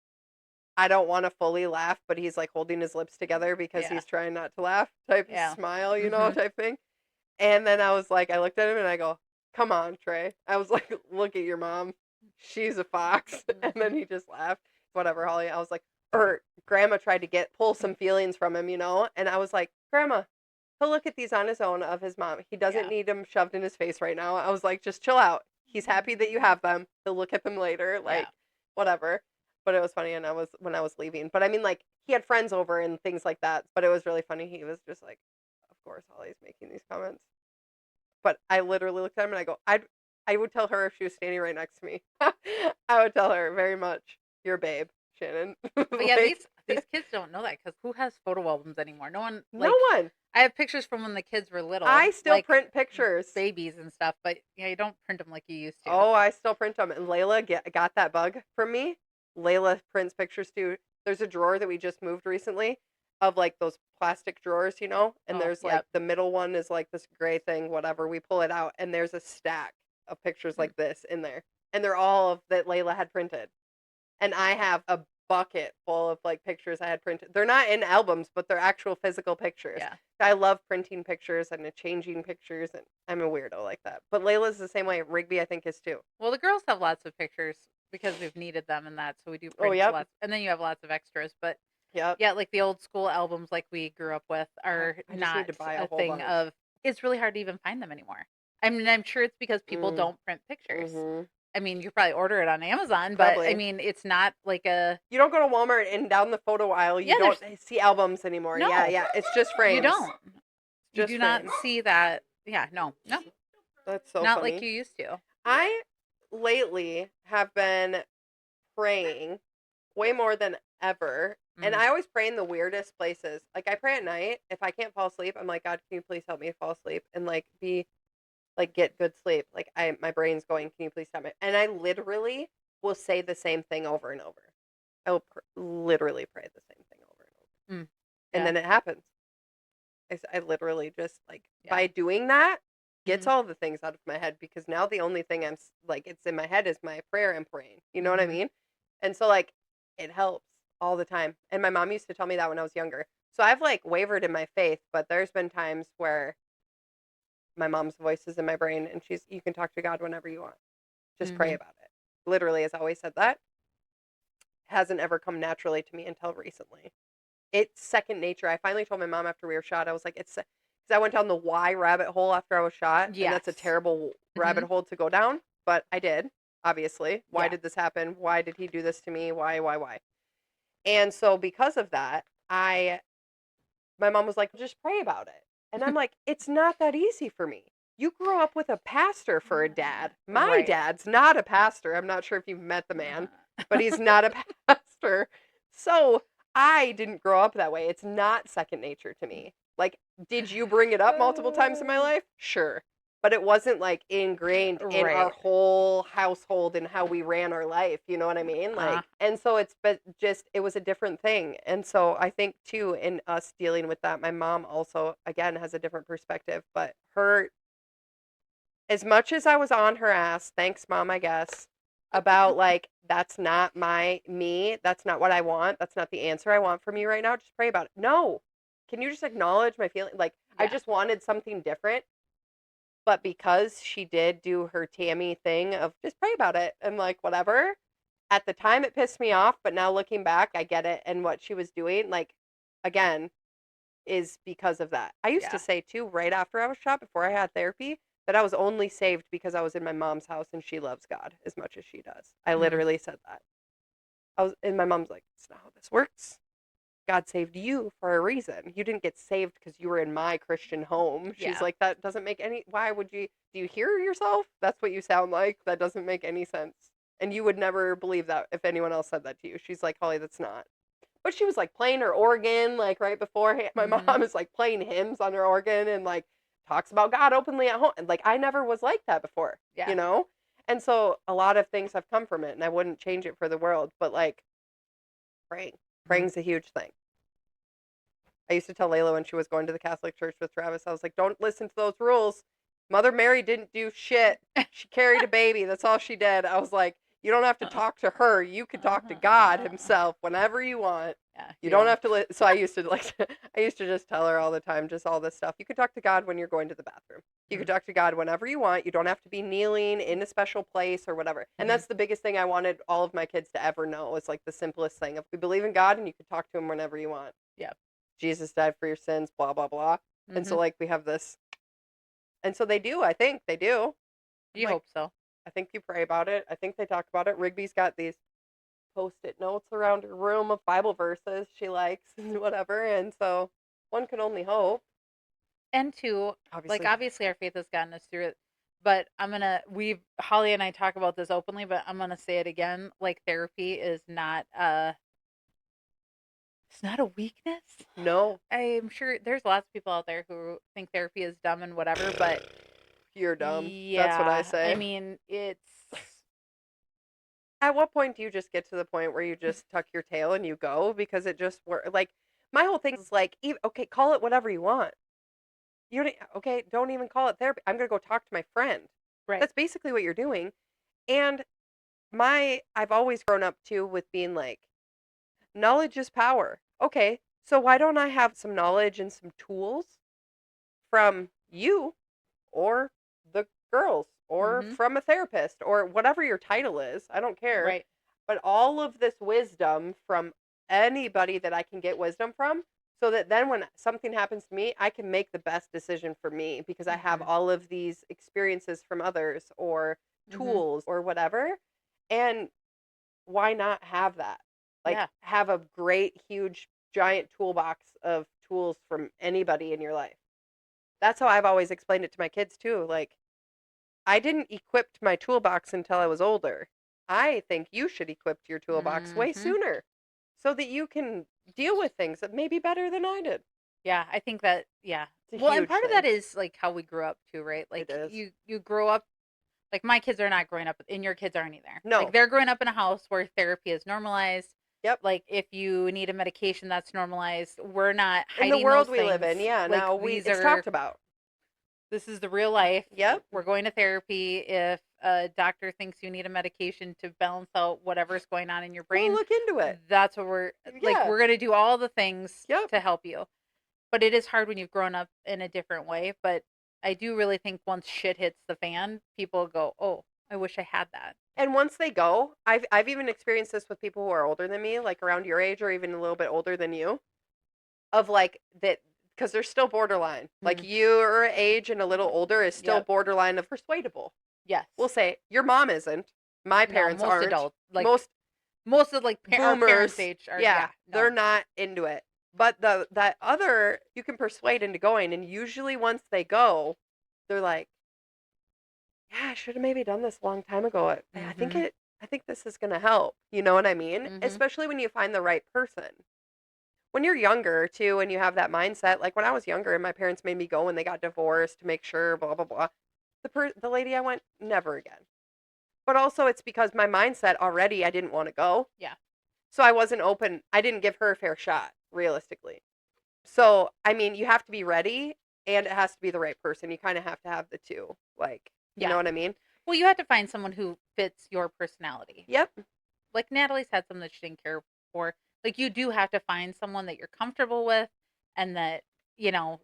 I don't want to fully laugh, but he's like holding his lips together because
Yeah.
he's trying not to laugh type of
Yeah.
smile, you know,
Mhm.
type thing. And then I was like, I looked at him and I go, "Come on, Trey." I was like, "Look at your mom. She's a fox." And then
Mhm.
he just laughed. Whatever, Holly. I was like, or Grandma tried to pull some feelings from him, you know? And I was like, "Grandma, he'll look at these on his own of his mom. He doesn't
Yeah.
need them shoved in his face right now." I was like, "Just chill out. He's happy that you have them. He'll look at them later,
Yeah.
like whatever." But it was funny, and I was when I was leaving. But I mean, like he had friends over and things like that. But it was really funny. He was just like, "Of course, Holly's making these comments." But I literally looked at him and I go, I would tell her if she was standing right next to me. I would tell her very much, "You're a babe, Shannon."
But yeah,
Like
these kids don't know that because who has photo albums anymore? No one
no
like.
one.
I have pictures from when the kids were
I
little,
still
like
print pictures.
babies and stuff, but yeah, you don't print them like you used to.
Oh, I still print them. And Layla got that bug from me. Layla prints pictures too. There's a drawer that we just moved recently of like those plastic drawers, you know? And
Oh,
there's like
yep.
the middle one is like this gray thing, whatever. We pull it out and there's a stack of pictures
Mm.
like this in there. And they're all of that Layla had printed. And I have a bucket full of like pictures I had printed. They're not in albums, but they're actual physical pictures.
Yeah.
I love printing pictures and changing pictures, and I'm a weirdo like that. But Layla's the same way. Rigby, I think, is too.
Well, the girls have lots of pictures because we've needed them and that, so we do
Oh,
print
yep,
lots. And then you have lots of extras, but
yep.
yeah, like the old school albums like we grew up with are
I just need
not
to buy a
a
whole
thing
bunch.
of it's really hard to even find them anymore. I mean, I'm sure it's because people
Mm,
don't print pictures.
mm-hmm.
I mean, you probably order it on Amazon, but I
Probably.
mean, it's not like a
You don't go to Walmart and down the photo aisle, you
yeah,
don't
there's
see albums anymore. Yeah,
no.
yeah. It's just
You
frames.
don't. You
Just
do not
frames.
see that. Yeah, no. No.
That's so
Not like
funny.
you used to.
I lately have been praying way more than ever. And
Mm.
I always pray in the weirdest places. Like I pray at night. If I can't fall asleep, I'm like, "God, can you please help me fall asleep and like be like get good sleep?" Like my brain's going, "Can you please stop it?" And I literally will say the same thing over and over. I will literally pray the same thing over and over.
Mm.
And
Yeah.
then it happens. I literally just like
Yeah.
by doing that gets
Mhm.
all the things out of my head because now the only thing like it's in my head is my prayer and praying. You know what I
Mhm.
mean? And so like it helps all the time. And my mom used to tell me that when I was younger. So I've like wavered in my faith, but there's been times where my mom's voice is in my brain and you can talk to God whenever you want. Just pray
Mhm.
about it. Literally has always said that. Hasn't ever come naturally to me until recently. It's second nature. I finally told my mom after we were shot, I was like, it's because I went down the why rabbit hole after I was shot, and that's a
Yes.
terrible rabbit
Mhm.
hole to go down, but I did, obviously. Why
Yeah.
did this happen? Why did he do this to me? Why? And so because of that, my mom was like, just pray about it. And I'm like, it's not that easy for me. You grew up with a pastor for a dad. My
Right.
dad's not a pastor. I'm not sure if you've met the man, but he's
Uh,
not a pastor. So I didn't grow up that way. It's not second nature to me. Like, did you bring it up multiple times in my life? Sure. But it wasn't like ingrained in our
right.
whole household and how we ran our life. You know what I mean?
Uh,
Like, and so but just, it was a different thing. And so I think too, in us dealing with that, my mom also, again, has a different perspective. But as much as I was on her ass, thanks, mom, I guess, about like, that's not me, that's not what I want, that's not the answer I want from you right now, just pray about it. No. Can you just acknowledge my feeling? Like, I
yeah.
just wanted something different. But because she did do her Tammy thing of just pray about it and like whatever, at the time it pissed me off, but now looking back, I get it. And what she was doing, like, again, is because of that. I used to
Yeah.
say too, right after I was shot, before I had therapy, that I was only saved because I was in my mom's house and she loves God as much as she does. I
Mm.
literally said that. And my mom's like, "It's not how this works. God saved you for a reason. You didn't get saved because you were in my Christian home." She's
Yeah.
like, "That doesn't make why would you, do you hear yourself? That's what you sound like. That doesn't make any sense. And you would never believe that if anyone else said that to you." She's like, "Holly, that's not." But she was like playing her organ, like right beforehand. My
Mhm.
mom is like playing hymns on her organ and like talks about God openly at home. And like, I never was like that before, you
Yeah.
know? And so a lot of things have come from it, and I wouldn't change it for the world. But like praying,
Mhm.
praying's a huge thing. I used to tell Layla when she was going to the Catholic Church with Travis, I was like, don't listen to those rules. Mother Mary didn't do shit. She carried a baby. That's all she did. I was like, you don't have to talk to her. You can talk to God Himself whenever you want.
Yeah,
You
you
don't
don't.
have to. So I used to like, I used to just tell her all the time, just all this stuff. You can talk to God when you're going to the bathroom. You can
Mhm.
talk to God whenever you want. You don't have to be kneeling in a special place or whatever. And
Mhm.
that's the biggest thing I wanted all of my kids to ever know is like the simplest thing. If we believe in God and you can talk to Him whenever you want.
Yeah.
Jesus died for your sins, blah, blah, blah. And so,
Mhm.
like, we have this. And so they do. I think they do. I'm
You
like,
hope so.
I think you pray about it. I think they talk about it. Rigby's got these post-it notes around her room of Bible verses she likes and whatever. And so one can only hope.
And two, like
Obviously.
obviously our faith has gotten us through it. But we Holly and I talk about this openly, but I'm gonna say it again. Like therapy is not it's not a weakness.
No.
I'm sure there's lots of people out there who think therapy is dumb and whatever, but
You're dumb. That's what I
yeah, I
say.
mean it's
At what point do you just get to the point where you just tuck your tail and you go? Because it just works. Like, my whole thing is like, okay, call it whatever you want. You don't, okay, don't even call it therapy. I'm gonna go talk to my friend.
right.
That's basically what you're doing. And I've always grown up too with being like, knowledge is power. Okay, so why don't I have some knowledge and some tools from you or the girls or
Mhm.
from a therapist or whatever your title is? I don't care.
Right.
But all of this wisdom from anybody that I can get wisdom from so that then when something happens to me, I can make the best decision for me because I have
Mhm.
all of these experiences from others or
Mhm.
tools or whatever. And why not have that? Like,
Yeah.
have a great, huge, giant toolbox of tools from anybody in your life. That's how I've always explained it to my kids too. Like, I didn't equip my toolbox until I was older. I think you should equip your toolbox way
Mhm.
sooner so that you can deal with things that may be better than I did.
Yeah, I think that yeah.
It's a
Well, and
huge
part of that
thing.
is like how we grew up too, right?
It
Like
is.
you grow up like my kids are not growing up and your kids aren't either. Like
No.
they're growing up in a house where therapy is normalized.
Yep.
Like if you need a medication that's normalized. We're not
In the
hiding those
world we live in,
things.
yeah,
Like
now
these
it's
are
talked about.
this is the real life.
Yep.
We're going to therapy if a doctor thinks you need a medication to balance out whatever's going on in your
Well,
brain.
look into it.
That's what we're like
Yeah.
we're going to do all the things
Yep.
to help you. But it is hard when you've grown up in a different way, but I do really think once shit hits the fan, people go, "Oh, I wish I had that."
And once they go, I've even experienced this with people who are older than me, like around your age or even a little bit older than you, of like that because they're still borderline. Like
Mm,
your age and a little older is still
yep.
borderline of persuadable.
Yes.
We'll say your mom isn't. My
No,
parents
most
aren't.
adults, like
Most
most of like our parents'
boomers,
age are
yeah,
yeah,
they're
no.
not into it. But that other you can persuade into going, and usually once they go, they're like, yeah, I should have maybe done this a long time ago. I think
Mhm.
I think this is gonna help. You know what I mean?
Mhm.
Especially when you find the right person. When you're younger too, and you have that mindset, like when I was younger and my parents made me go when they got divorced to make sure, blah blah blah. The lady I went never again. But also it's because my mindset already I didn't want to go.
Yeah.
So I wasn't open. I didn't give her a fair shot, realistically. So, I mean, you have to be ready and it has to be the right person. You kind of have to have the two. Like, you know
Yeah.
what I mean?
Well, you have to find someone who fits your personality.
Yep.
Like Natalie's had some that she didn't care for. Like you do have to find someone that you're comfortable with and that, you know,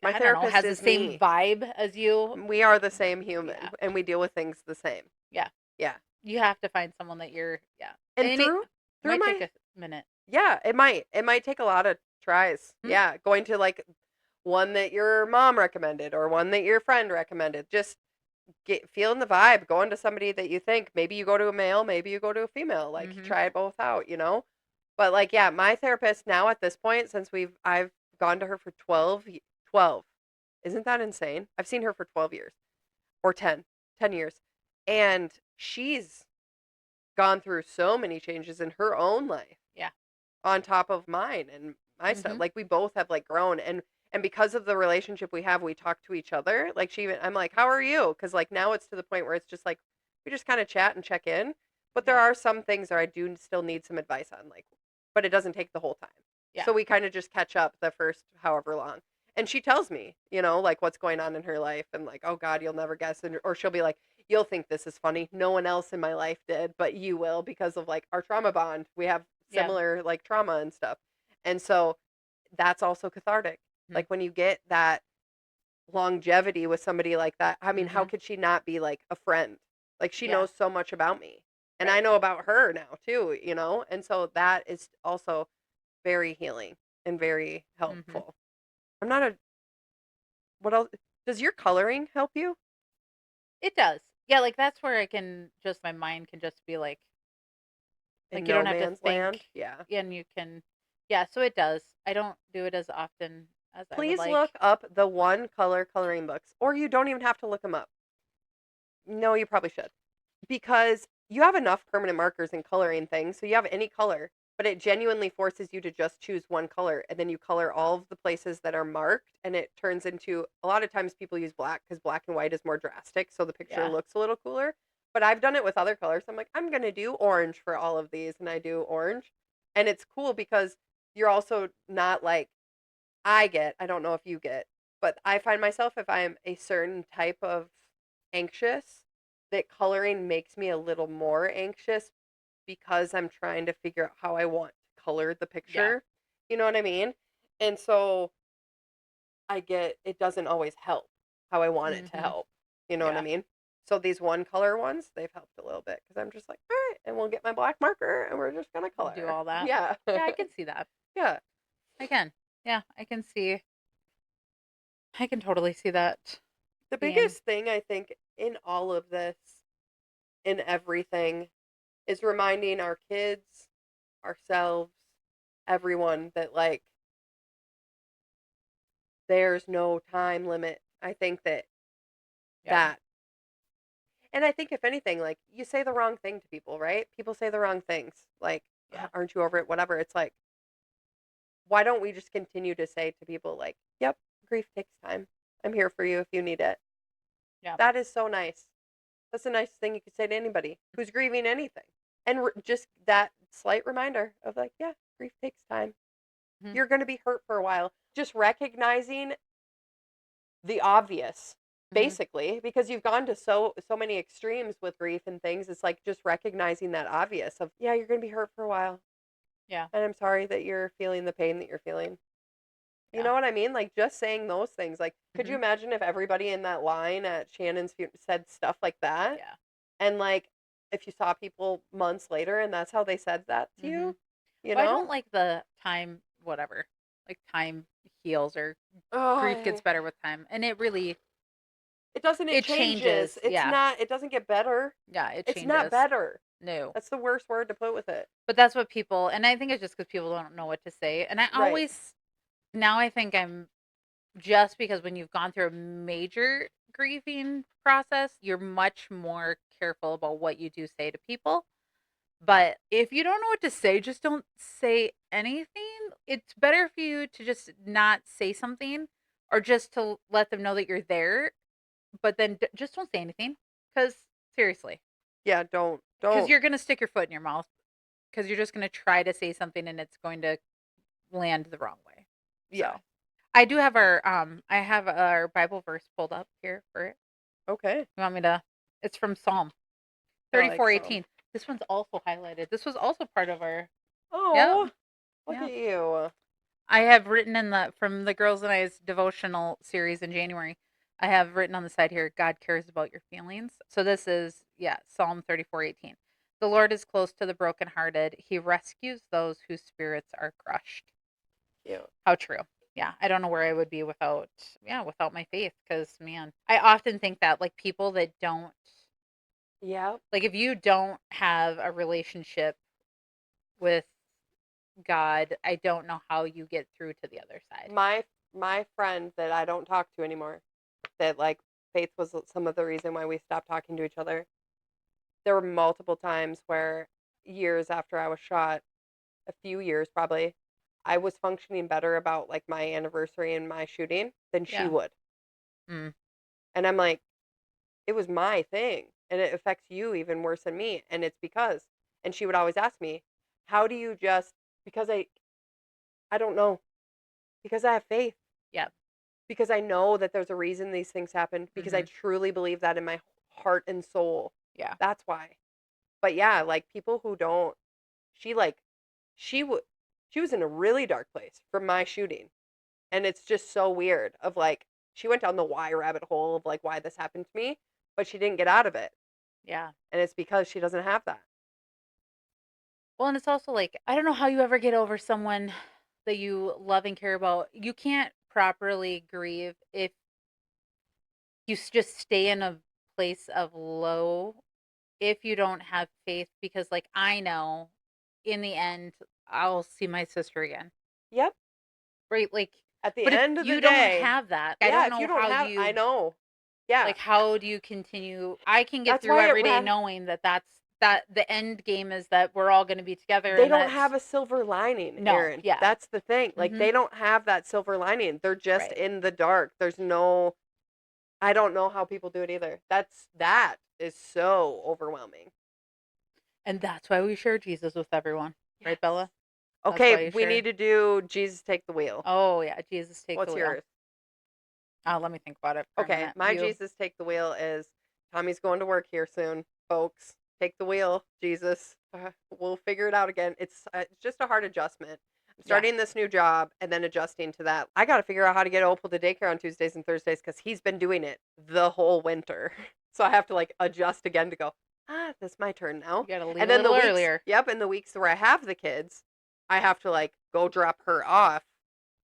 My
I don't know,
therapist
has the
is
same
me.
vibe as you.
We are the same
Yeah.
human and we deal with things the same.
Yeah.
Yeah.
You have to find someone that you're yeah.
And
And it
through
might take
my
a minute.
yeah, it might take a lot of tries.
Hmm?
Yeah, going to like one that your mom recommended or one that your friend recommended. Just get feeling the vibe, going to somebody that you think maybe you go to a male, maybe you go to a female, like
Mhm.
try it both out, you know? But like yeah, my therapist now at this point since I've gone to her for 12. Isn't that insane? I've seen her for 12 years or 10 years. And she's gone through so many changes in her own life
Yeah.
on top of mine and my stuff.
Mhm.
Like we both have like grown and because of the relationship we have, we talk to each other. Like I'm like, "How are you?" Cuz like now it's to the point where it's just like we just kind of chat and check in. But there
Yeah.
are some things that I do still need some advice on, like, but it doesn't take the whole time.
Yeah.
So we kind of just catch up the first however long. And she tells me, like what's going on in her life and like, oh God, you'll never guess. And, or she'll be like, you'll think this is funny. No one else in my life did, but you will because of like our trauma bond. We have
Yeah.
similar like trauma and stuff. And so that's also cathartic.
Mhm.
Like when you get that longevity with somebody like that, I mean, how
Mhm.
could she not be like a friend? Like she
Yeah.
knows so much about me. And I
Right.
know about her now too. And so that is also very healing and very
Mhm.
helpful. I'm not a what else does your coloring help you?
It does. Yeah, like that's where I can just my mind can just be
In
you
no
don't have to
man's land?
think
Yeah.
and you can yeah, so it does. I don't do it as often as I would
Please look
like.
up the one color coloring books, or you don't even have to look them up. No, you probably should. Because you have enough permanent markers and coloring things, so you have any color, but it genuinely forces you to just choose one color and then you color all of the places that are marked and it turns into a lot of times people use black because black and white is more drastic, so the picture
Yeah.
looks a little cooler. But I've done it with other colors. I'm like, I'm gonna do orange for all of these, and I do orange. And it's cool because you're also not like I don't know if you get, but I find myself if I'm a certain type of anxious, that coloring makes me a little more anxious because I'm trying to figure out how I want to color the
Yeah.
picture. You know what I mean? And so I get it doesn't always help how I want it to
Mhm.
help. You know what I
Yeah.
mean? So these one color ones, they've helped a little bit because I'm just like, all right, and we'll get my black marker and we're just gonna
Do
color.
all that.
Yeah.
Yeah, I can see that.
Yeah.
I can. Yeah, I can totally see that
The
being
biggest thing I think in all of this, in everything, is reminding our kids, ourselves, everyone that like there's no time limit. I think that
yeah.
that and I think if anything, like you say the wrong thing to people, right? People say the wrong things. Like,
Yeah.
aren't you over it? Whatever. It's like, why don't we just continue to say to people like, yep, grief takes time. I'm here for you if you need it.
Yeah.
That is so nice. That's the nicest thing you could say to anybody who's grieving anything. And just that slight reminder of like, yeah, grief takes time.
Mhm.
You're going to be hurt for a while. Just recognizing the obvious,
Mhm.
basically, because you've gone to so many extremes with grief and things. It's like just recognizing that obvious of, yeah, you're going to be hurt for a while.
Yeah.
And I'm sorry that you're feeling the pain that you're feeling. You
Yeah.
know what I mean? Like just saying those things. Like, could you
Mhm.
imagine if everybody in that line at Shannon's said stuff like that?
Yeah.
And like, if you saw people months later and that's how they said that to you,
Mhm.
you
Well, I don't
know?
like the time whatever. Like time heals or grief gets
Oh,
better with time. And it really
it doesn't, it
it
changes.
changes. Yeah.
It doesn't get better.
Yeah, it
It's not
changes.
better.
No.
That's the worst word to put with it.
But that's what people and I think it's just because people don't know what to say. And I
Right.
always now I think I'm just because when you've gone through a major grieving process, you're much more careful about what you do say to people. But if you don't know what to say, just don't say anything. It's better for you to just not say something or just to let them know that you're there, but then just don't say anything. Because seriously,
Yeah,
because
don't.
you're going to stick your foot in your mouth because you're just going to try to say something and it's going to land the wrong way.
Yeah.
So I have our Bible verse pulled up here for it.
Okay.
You want me to it's from Psalm
I like some.
34:18. This one's also highlighted. This was also part of our yeah,
Oh, look
yeah.
at you.
I have written in the from the Girls and I's devotional series in January. I have written on the side here, God cares about your feelings. So this is Psalm 34:18. The Lord is close to the brokenhearted. He rescues those whose spirits are crushed.
Cute.
How true. Yeah, I don't know where I would be without my faith cuz man, I often think that like people that don't
Yeah.
like if you don't have a relationship with God, I don't know how you get through to the other side.
My friend that I don't talk to anymore, that like Faith was some of the reason why we stopped talking to each other. There were multiple times where years after I was shot, a few years probably, I was functioning better about like my anniversary and my shooting than she
Yeah.
would.
Mm.
And I'm like, it was my thing. and it affects you even worse than me. And it's because, and she would always ask me, how do you just, because I don't know, because I have faith,
Yeah.
because I know that there's a reason these things happen, because I
Mhm.
truly believe that in my heart and soul.
Yeah.
That's why. But yeah, like people who don't, she like, she would, she was in a really dark place from my shooting. And it's just so weird of like, she went down the why rabbit hole of like why this happened to me, but she didn't get out of it.
Yeah.
And it's because she doesn't have that.
Well, and it's also like, I don't know how you ever get over someone that you love and care about. You can't properly grieve if you just stay in a place of low if you don't have faith, because like I know in the end I'll see my sister again.
Yep.
Right? Like,
At the
but if
end of the
you don't
day,
have that, I
yeah,
don't
if you
know
don't
how
have, I
you
know. Yeah.
like how do you continue. I can get
That's
through
why
every day knowing that that the end game is that we're all going to be together,
they
and
don't
that's
have a silver lining,
no,
Erin.
yeah.
That's the thing. Like
Mhm.
they don't have that silver lining. They're just
Right.
in the dark. There's no, I don't know how people do it either. That is so overwhelming.
And that's why we share Jesus with everyone.
Yes.
Right, Bella? That's
Okay,
why you
we need
share.
to do Jesus take the wheel.
Oh, yeah, Jesus take the
What's
wheel.
yours?
Let me think about it for a
Okay,
minute.
my Jesus take the wheel is Tommy's going to work here soon, folks. Take the wheel, Jesus. We'll figure it out again. It's just a hard adjustment. I'm
Yeah.
starting this new job and then adjusting to that. I got to figure out how to get Opal to daycare on Tuesdays and Thursdays because he's been doing it the whole winter. So I have to like adjust again to go, this is my turn now.
You got to leave
And
a
then the
little
weeks,
earlier.
yep, in the weeks where I have the kids, I have to like go drop her off,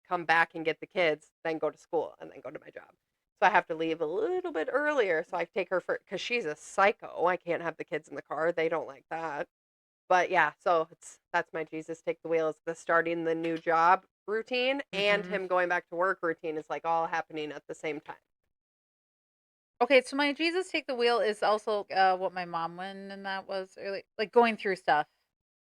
come back and get the kids, then go to school and then go to my job. So I have to leave a little bit earlier. So I take her for, because she's a psycho. I can't have the kids in the car. They don't like that. But yeah, so that's my Jesus take the wheel is the starting the new job routine and
Mhm.
him going back to work routine is like all happening at the same time.
Okay, so my Jesus take the wheel is also what my mom went, and that was early, like going through stuff.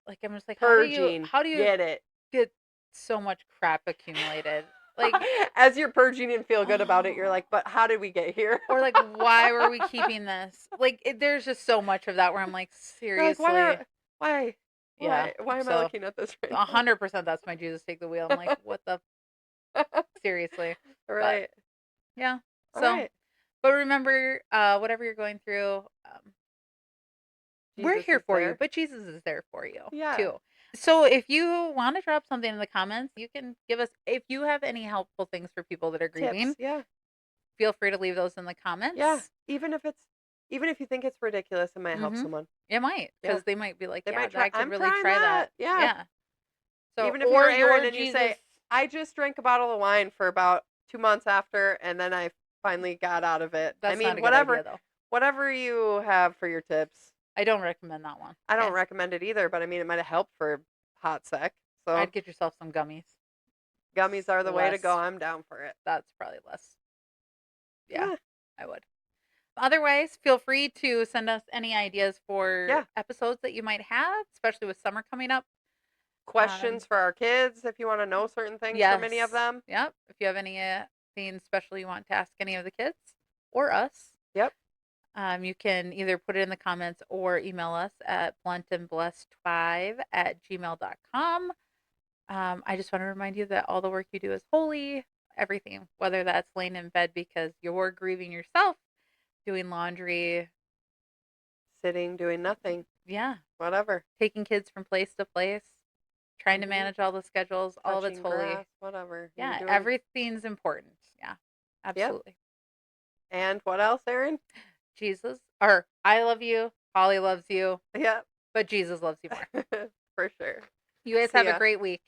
Like I'm just like,
Purging,
how do you
get it.
get so much crap accumulated? Like,
As you're purging and feel good about it, you're like, but how did we get here?
or like, why were we keeping this? Like, there's just so much of that where I'm like,
You're like,
seriously,
why,
yeah.
why am I
So
looking at this right now?
100% that's my Jesus take the wheel. I'm like, what the seriously, but
Right.
yeah.
All
So,
right.
but remember, whatever you're going through, we're
Jesus
here
is
for you,
there.
but Jesus is there for you
Yeah.
too. So if you want to drop something in the comments, you can give us, if you have any helpful things for people that are
Tips.
grieving,
Yeah.
feel free to leave those in the
Yeah.
comments.
Even if you think it's ridiculous, it might help
Mhm.
someone.
It might,
Yeah.
because they might be like,
They
yeah,
might try.
I could
I'm
really
trying
try
that.
that.
Yeah.
Yeah. So,
Even if you're
or
Aaron
your
and you
Jesus.
say, I just drank a bottle of wine for about 2 months after, and then I finally got out of it. I
That's not
mean,
a good idea though.
whatever you have for your tips.
I don't recommend that one.
I don't
Yeah.
recommend it either, but I mean, it might have helped for a hot sec. So
I'd get yourself some gummies.
gummies are the way to go.
Less.
I'm down for it.
That's probably less. Yeah,
Yeah.
I would. Otherwise, feel free to send us any ideas for
Yeah.
episodes that you might have, especially with summer coming up.
Questions for our kids if you want to know certain things from any of
Yes.
them.
Yep. If you have anything special you want to ask any of the kids or us,
Yep.
you can either put it in the comments or email us at bluntandblessed5@gmail.com. I just want to remind you that all the work you do is holy. Everything, whether that's laying in bed because you're grieving yourself, doing laundry,
Sitting, doing nothing.
yeah,
Whatever.
taking kids from place to place, trying to
Mhm.
manage all the schedules, all of it's
Touching
holy.
grass, whatever. You're
Yeah,
doing.
everything's important. Yeah,
Yep.
absolutely.
And what else, Erin?
Jesus, or I love you, Holly loves you,
Yep.
but Jesus loves you more.
For sure.
You guys
See
have a
ya.
great week.